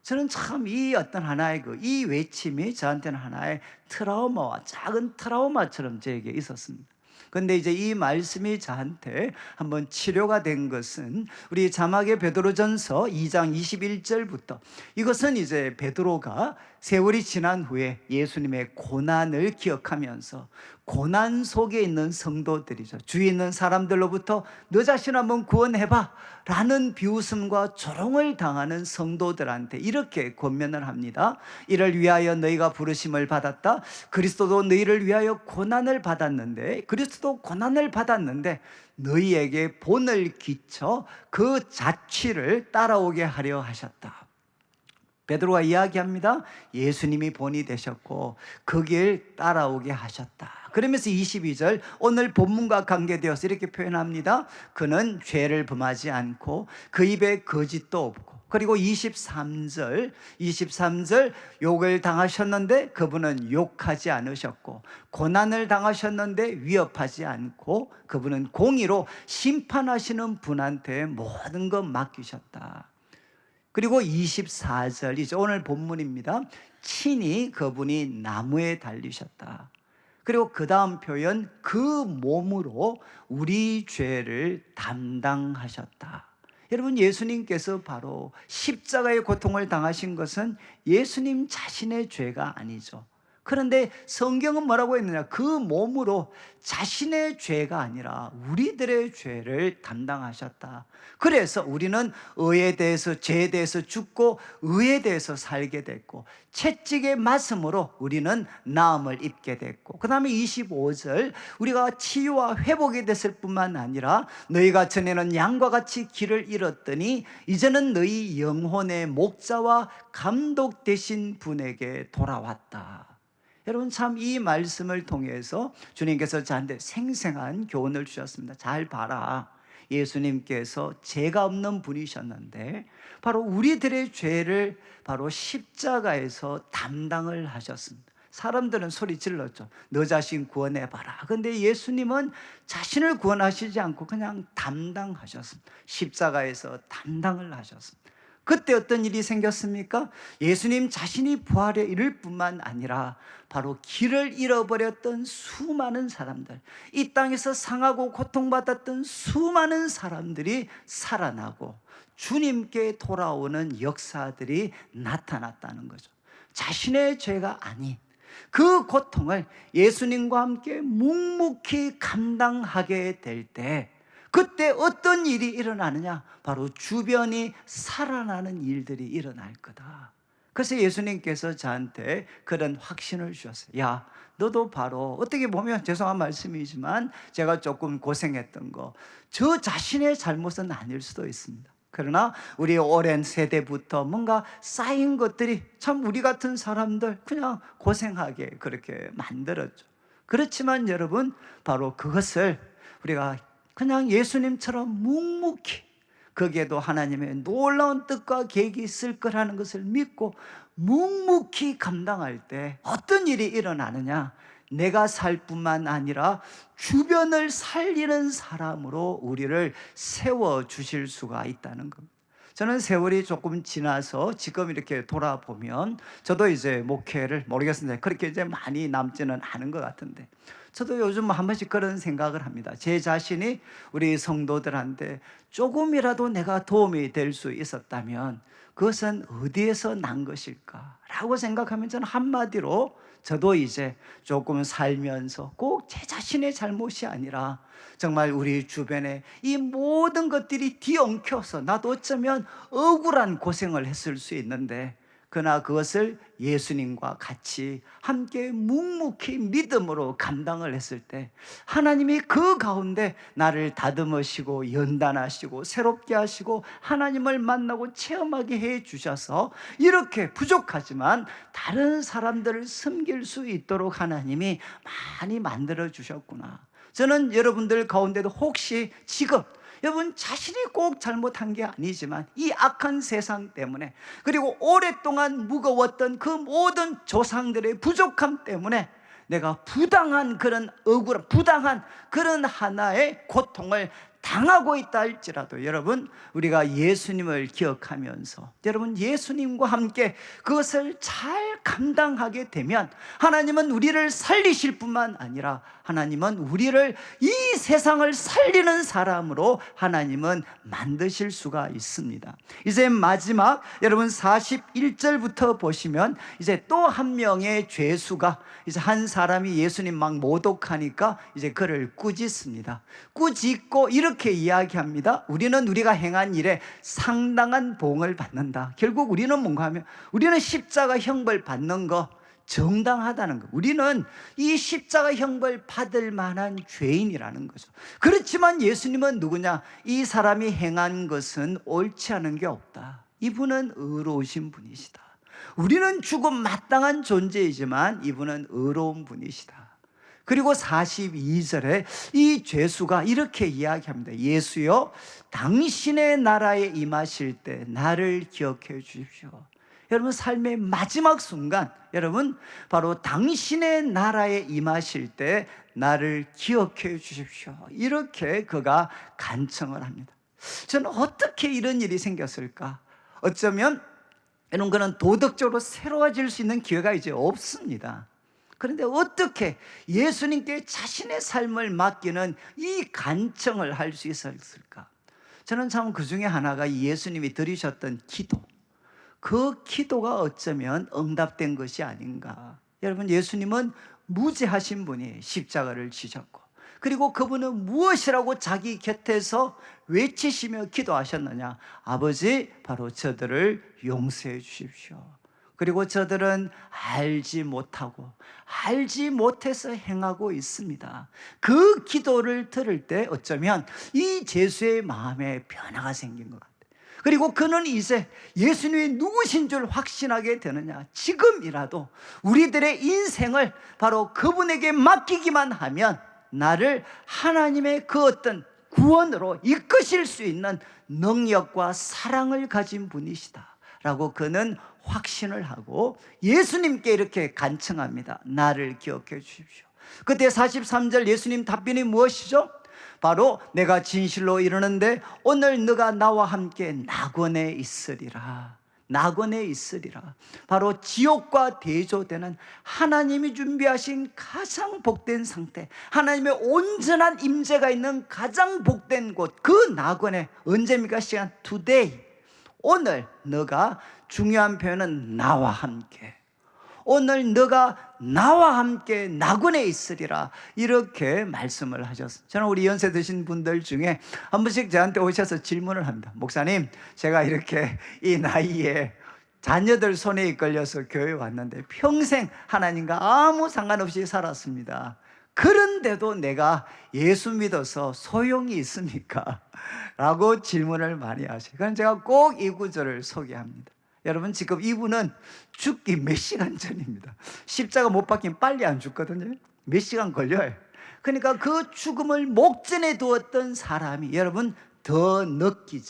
저는 참 이 어떤 하나의 이 외침이 저한테는 하나의 트라우마와 작은 트라우마처럼 저에게 있었습니다. 근데 이제 이 말씀이 저한테 한번 치료가 된 것은 우리 자막의 베드로전서 2장 21절부터, 이것은 이제 베드로가 세월이 지난 후에 예수님의 고난을 기억하면서 고난 속에 있는 성도들이죠, 주위에 있는 사람들로부터 너 자신 한번 구원해봐 라는 비웃음과 조롱을 당하는 성도들한테 이렇게 권면을 합니다. 이를 위하여 너희가 부르심을 받았다. 그리스도도 너희를 위하여 고난을 받았는데, 그리스도도 고난을 받았는데 너희에게 본을 끼쳐 그 자취를 따라오게 하려 하셨다. 베드로가 이야기합니다. 예수님이 본이 되셨고 그 길 따라오게 하셨다. 그러면서 22절 오늘 본문과 관계되어서 이렇게 표현합니다. 그는 죄를 범하지 않고 그 입에 거짓도 없고. 그리고 23절 욕을 당하셨는데 그분은 욕하지 않으셨고, 고난을 당하셨는데 위협하지 않고 그분은 공의로 심판하시는 분한테 모든 것 맡기셨다. 그리고 24절이죠. 오늘 본문입니다. 친히 그분이 나무에 달리셨다. 그리고 그 다음 표현, 그 몸으로 우리 죄를 담당하셨다. 여러분, 예수님께서 바로 십자가의 고통을 당하신 것은 예수님 자신의 죄가 아니죠. 그런데 성경은 뭐라고 했느냐? 그 몸으로 자신의 죄가 아니라 우리들의 죄를 담당하셨다. 그래서 우리는 의에 대해서, 죄에 대해서 죽고 의에 대해서 살게 됐고, 채찍의 맞음으로 우리는 나음을 입게 됐고, 그 다음에 25절 우리가 치유와 회복이 됐을 뿐만 아니라 너희가 전에는 양과 같이 길을 잃었더니 이제는 너희 영혼의 목자와 감독 되신 분에게 돌아왔다. 여러분, 참 이 말씀을 통해서 주님께서 저한테 생생한 교훈을 주셨습니다. 잘 봐라. 예수님께서 죄가 없는 분이셨는데 바로 우리들의 죄를 바로 십자가에서 담당을 하셨습니다. 사람들은 소리 질렀죠. 너 자신 구원해봐라. 그런데 예수님은 자신을 구원하시지 않고 그냥 담당하셨습니다. 십자가에서 담당을 하셨습니다. 그때 어떤 일이 생겼습니까? 예수님 자신이 부활에 이를 뿐만 아니라 바로 길을 잃어버렸던 수많은 사람들, 이 땅에서 상하고 고통받았던 수많은 사람들이 살아나고 주님께 돌아오는 역사들이 나타났다는 거죠. 자신의 죄가 아닌 그 고통을 예수님과 함께 묵묵히 감당하게 될 때, 그때 어떤 일이 일어나느냐? 바로 주변이 살아나는 일들이 일어날 거다. 그래서 예수님께서 저한테 그런 확신을 주셨어요. 야, 너도 바로 어떻게 보면 죄송한 말씀이지만 제가 조금 고생했던 거, 저 자신의 잘못은 아닐 수도 있습니다. 그러나 우리 오랜 세대부터 뭔가 쌓인 것들이 참 우리 같은 사람들 그냥 고생하게 그렇게 만들었죠. 그렇지만 여러분, 바로 그것을 우리가 그냥 예수님처럼 묵묵히, 거기에도 하나님의 놀라운 뜻과 계획이 있을 거라는 것을 믿고 묵묵히 감당할 때 어떤 일이 일어나느냐? 내가 살 뿐만 아니라 주변을 살리는 사람으로 우리를 세워주실 수가 있다는 겁니다. 저는 세월이 조금 지나서 지금 이렇게 돌아보면 저도 이제 목회를 모르겠습니다. 그렇게 이제 많이 남지는 않은 것 같은데, 저도 요즘 한 번씩 그런 생각을 합니다. 제 자신이 우리 성도들한테 조금이라도 내가 도움이 될 수 있었다면 그것은 어디에서 난 것일까? 라고 생각하면 저는 한마디로 저도 이제 조금 살면서 꼭 제 자신의 잘못이 아니라 정말 우리 주변에 이 모든 것들이 뒤엉켜서 나도 어쩌면 억울한 고생을 했을 수 있는데, 그러나 그것을 예수님과 같이 함께 묵묵히 믿음으로 감당을 했을 때 하나님이 그 가운데 나를 다듬으시고 연단하시고 새롭게 하시고 하나님을 만나고 체험하게 해 주셔서 이렇게 부족하지만 다른 사람들을 섬길 수 있도록 하나님이 많이 만들어 주셨구나. 저는 여러분들 가운데도 혹시 지금 여러분 자신이 꼭 잘못한 게 아니지만 이 악한 세상 때문에, 그리고 오랫동안 무거웠던 그 모든 조상들의 부족함 때문에 내가 부당한 그런 억울한, 부당한 그런 하나의 고통을 당하고 있다 할지라도 여러분, 우리가 예수님을 기억하면서 여러분 예수님과 함께 그것을 잘 감당하게 되면 하나님은 우리를 살리실 뿐만 아니라 하나님은 우리를 이 세상을 살리는 사람으로 하나님은 만드실 수가 있습니다. 이제 마지막 여러분 41절부터 보시면 이제 또 한 명의 죄수가, 이제 한 사람이 예수님 막 모독하니까 이제 그를 꾸짖습니다. 꾸짖고 이렇게 이야기합니다. 우리는 우리가 행한 일에 상당한 보응을 받는다. 결국 우리는 뭔가 하면 우리는 십자가 형벌 받는 거 정당하다는 거, 우리는 이 십자가 형벌 받을 만한 죄인이라는 거죠. 그렇지만 예수님은 누구냐? 이 사람이 행한 것은 옳지 않은 게 없다. 이분은 의로우신 분이시다. 우리는 죽음 마땅한 존재이지만 이분은 의로운 분이시다. 그리고 42절에 이 죄수가 이렇게 이야기합니다. 예수여, 당신의 나라에 임하실 때 나를 기억해 주십시오. 여러분 삶의 마지막 순간, 여러분 바로 당신의 나라에 임하실 때 나를 기억해 주십시오. 이렇게 그가 간청을 합니다. 저는 어떻게 이런 일이 생겼을까? 어쩌면 이런 거는 도덕적으로 새로워질 수 있는 기회가 이제 없습니다. 그런데 어떻게 예수님께 자신의 삶을 맡기는 이 간청을 할 수 있었을까? 저는 참 그 중에 하나가 예수님이 드리셨던 기도, 그 기도가 어쩌면 응답된 것이 아닌가. 여러분 예수님은 무죄하신 분이 십자가를 지셨고, 그리고 그분은 무엇이라고 자기 곁에서 외치시며 기도하셨느냐? 아버지, 바로 저들을 용서해 주십시오. 그리고 저들은 알지 못하고 알지 못해서 행하고 있습니다. 그 기도를 들을 때 어쩌면 이 죄수의 마음에 변화가 생긴 것 같아요. 그리고 그는 이제 예수님이 누구신 줄 확신하게 되느냐? 지금이라도 우리들의 인생을 바로 그분에게 맡기기만 하면 나를 하나님의 그 어떤 구원으로 이끄실 수 있는 능력과 사랑을 가진 분이시다 라고 그는 확신을 하고 예수님께 이렇게 간청합니다. 나를 기억해 주십시오. 그때 43절 예수님 답변이 무엇이죠? 바로 내가 진실로 이르는데 오늘 너가 나와 함께 낙원에 있으리라. 낙원에 있으리라. 바로 지옥과 대조되는 하나님이 준비하신 가장 복된 상태, 하나님의 온전한 임재가 있는 가장 복된 곳, 그 낙원에 언제입니까? 시간 today, 오늘 너가, 중요한 표현은 나와 함께, 오늘 너가 나와 함께 낙원에 있으리라, 이렇게 말씀을 하셨습니다. 저는 우리 연세 드신 분들 중에 한 번씩 저한테 오셔서 질문을 합니다. 목사님, 제가 이렇게 이 나이에 자녀들 손에 이끌려서 교회 왔는데 평생 하나님과 아무 상관없이 살았습니다. 그런데도 내가 예수 믿어서 소용이 있습니까? 라고 질문을 많이 하세요. 그럼 제가 꼭 이 구절을 소개합니다. 여러분 지금 이분은 죽기 몇 시간 전입니다. 십자가 못 박히면 빨리 안 죽거든요. 몇 시간 걸려요. 그러니까 그 죽음을 목전에 두었던 사람이 여러분 더 늦기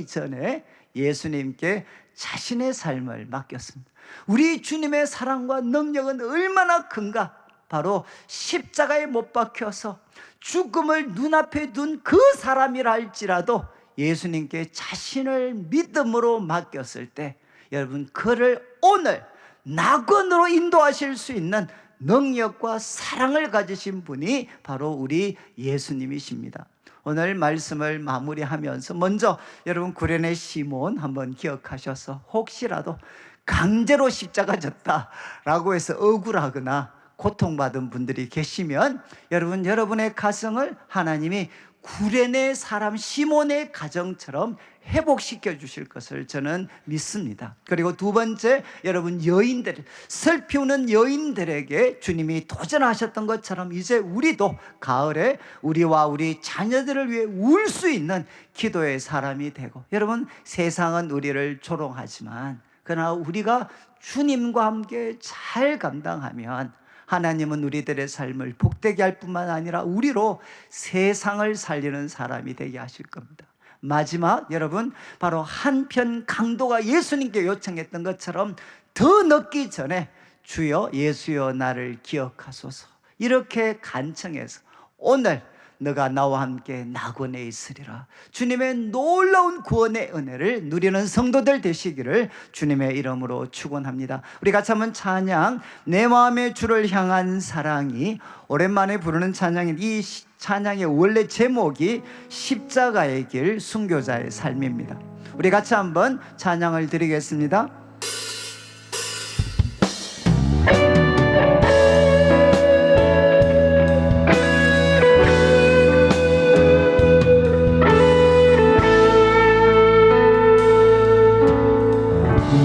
전에 예수님께 자신의 삶을 맡겼습니다. 우리 주님의 사랑과 능력은 얼마나 큰가? 바로 십자가에 못 박혀서 죽음을 눈앞에 둔 그 사람이라 할지라도 예수님께 자신을 믿음으로 맡겼을 때 여러분 그를 오늘 낙원으로 인도하실 수 있는 능력과 사랑을 가지신 분이 바로 우리 예수님이십니다. 오늘 말씀을 마무리하면서 먼저 여러분 구레네 시몬 한번 기억하셔서 혹시라도 강제로 십자가 졌다라고 해서 억울하거나 고통받은 분들이 계시면 여러분, 여러분의 가정을 하나님이 구레네 사람 시몬의 가정처럼 회복시켜 주실 것을 저는 믿습니다. 그리고 두 번째, 여러분 여인들, 슬피우는 여인들에게 주님이 도전하셨던 것처럼 이제 우리도 가을에 우리와 우리 자녀들을 위해 울 수 있는 기도의 사람이 되고, 여러분 세상은 우리를 조롱하지만 그러나 우리가 주님과 함께 잘 감당하면 하나님은 우리들의 삶을 복되게 할 뿐만 아니라 우리로 세상을 살리는 사람이 되게 하실 겁니다. 마지막, 여러분 바로 한편 강도가 예수님께 요청했던 것처럼 더 늦기 전에 주여 예수여 나를 기억하소서 이렇게 간청해서 오늘 너가 나와 함께 낙원에 있으리라, 주님의 놀라운 구원의 은혜를 누리는 성도들 되시기를 주님의 이름으로 축원합니다. 우리 같이 한번 찬양, 내 마음의 주를 향한 사랑이, 오랜만에 부르는 찬양인 이 찬양의 원래 제목이 십자가의 길 순교자의 삶입니다. 우리 같이 한번 찬양을 드리겠습니다.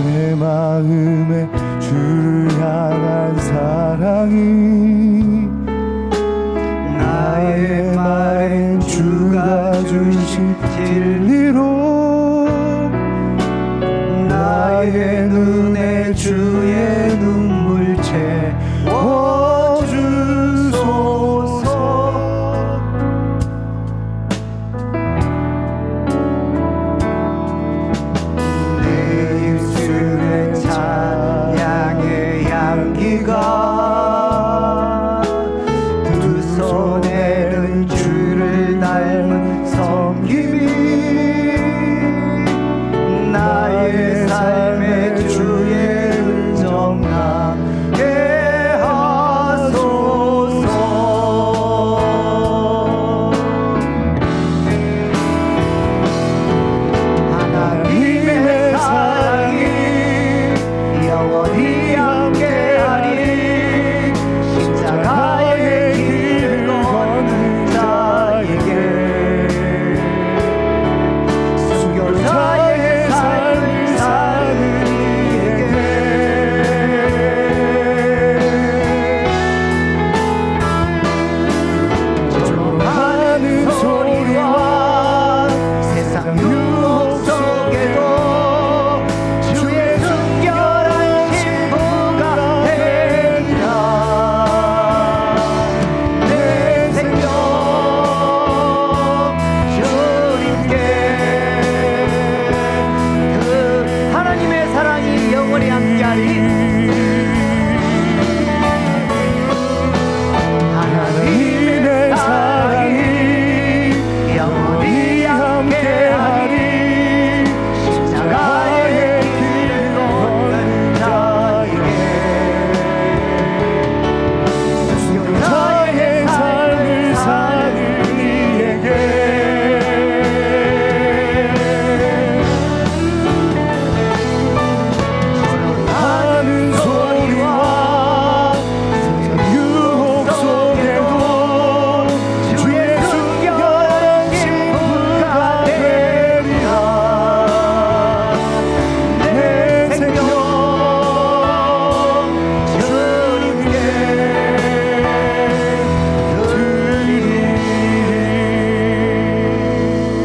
내 마음에 주를 향한 사랑이 나의 말엔 주가 주신 진리로 나의 눈에 주의 눈물 채워주소서. 내 입술에 찬양의 향기가 두 손에는 주를 닮은 섬김이 나의 삶의 주의 흔적 나게 하소서. 하나님의 사랑이 영원히 함께하리, 십자가의 길을 걷는 자에게, 순교자의 삶을 사는 이에게 조롱하는 소리와 세상 유혹 속에도 주의 순결한 신부가 되리라. 내 생명 주님께, 그 하나님의 사랑이 영원히 함께하리, 하나님의 사랑이 영원히 함께하리, 십자가의 길을 걷는 자에게, 순교자의 삶을 사는 이에게 하는 소리와 세상 유혹 속에도 주의 순결한 신부가 되리라. 내 생명 주님께 드리리.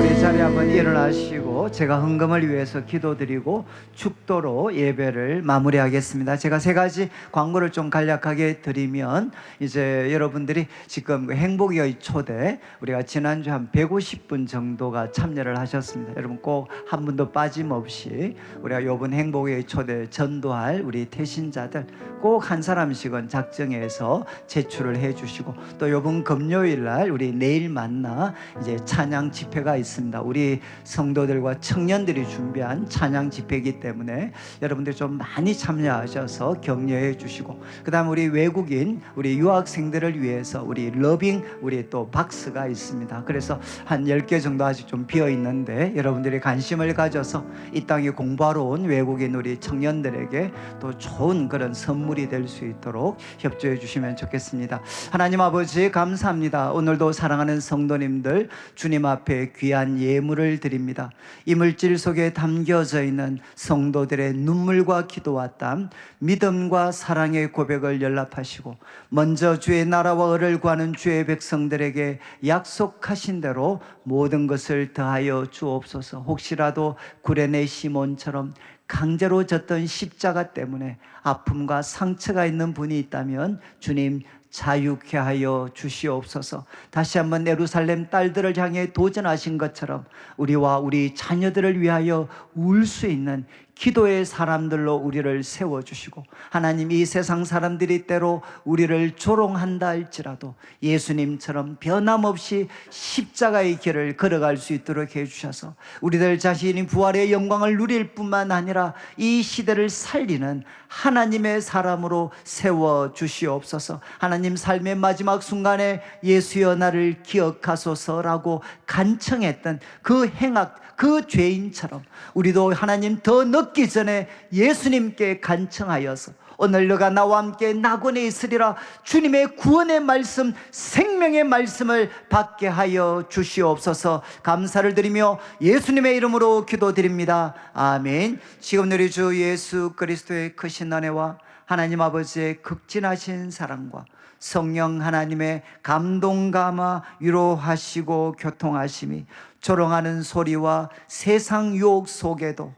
우리 자리에 한번 일어나시고 제가 헌금을 위해서 기도드리고 축도로 예배를 마무리하겠습니다. 제가 세 가지 광고를 좀 간략하게 드리면, 이제 여러분들이 지금 행복의 초대, 우리가 지난주 한 150분 정도가 참여를 하셨습니다. 여러분 꼭 한 분도 빠짐없이 우리가 이번 행복의 초대 전도할 우리 태신자들 꼭 한 사람씩은 작정해서 제출을 해주시고, 또 이번 금요일 날 우리 내일 만나 이제 찬양 집회가 있습니다. 우리 성도들과 청년들이 준비한 찬양 집회이기 때문에 여러분들 좀 많이 참여하셔서 격려해 주시고, 그다음 우리 외국인 우리 유학생들을 위해서 우리 러빙 우리 또 박스가 있습니다. 그래서 한 10개 정도 아직 좀 비어 있는데 여러분들이 관심을 가져서 이 땅에 공부하러 온 외국인 우리 청년들에게 또 좋은 그런 선물이 될 수 있도록 협조해 주시면 좋겠습니다. 하나님 아버지 감사합니다. 오늘도 사랑하는 성도님들 주님 앞에 귀한 예물을 드립니다. 이물질 속에 담겨져 있는 성도들의 눈물과 기도와 땀, 믿음과 사랑의 고백을 연락하시고 먼저 주의 나라와 의를 구하는 주의 백성들에게 약속하신 대로 모든 것을 더하여 주옵소서. 혹시라도 구레네 시몬처럼 강제로 졌던 십자가 때문에 아픔과 상처가 있는 분이 있다면 주님 자유케 하여 주시옵소서. 다시 한번 예루살렘 딸들을 향해 도전하신 것처럼 우리와 우리 자녀들을 위하여 울 수 있는 기도의 사람들로 우리를 세워주시고, 하나님 이 세상 사람들이 때로 우리를 조롱한다 할지라도 예수님처럼 변함없이 십자가의 길을 걸어갈 수 있도록 해주셔서 우리들 자신이 부활의 영광을 누릴 뿐만 아니라 이 시대를 살리는 하나님의 사람으로 세워주시옵소서. 하나님 삶의 마지막 순간에 예수여 나를 기억하소서라고 간청했던 그 행악, 그 죄인처럼 우리도 하나님 더 늦기 전에 예수님께 간청하여서 오늘 너가 나와 함께 낙원에 있으리라 주님의 구원의 말씀, 생명의 말씀을 받게 하여 주시옵소서. 감사를 드리며 예수님의 이름으로 기도드립니다. 아멘. 지금 우리 주 예수 그리스도의 크신 은혜와 하나님 아버지의 극진하신 사랑과 성령 하나님의 감동 감화 위로하시고 교통하심이 조롱하는 소리와 세상 유혹 속에도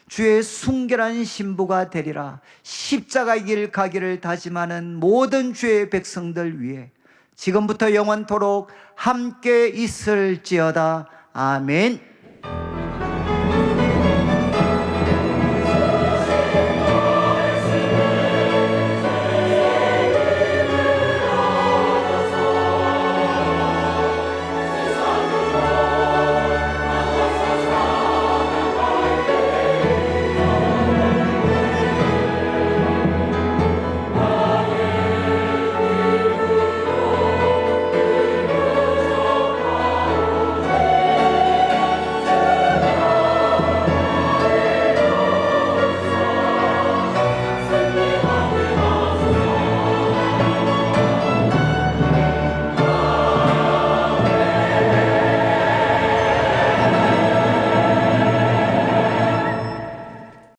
주의 순결한 신부가 되리라 십자가의 길 가기를 다짐하는 모든 주의 백성들 위해 지금부터 영원토록 함께 있을지어다. 아멘.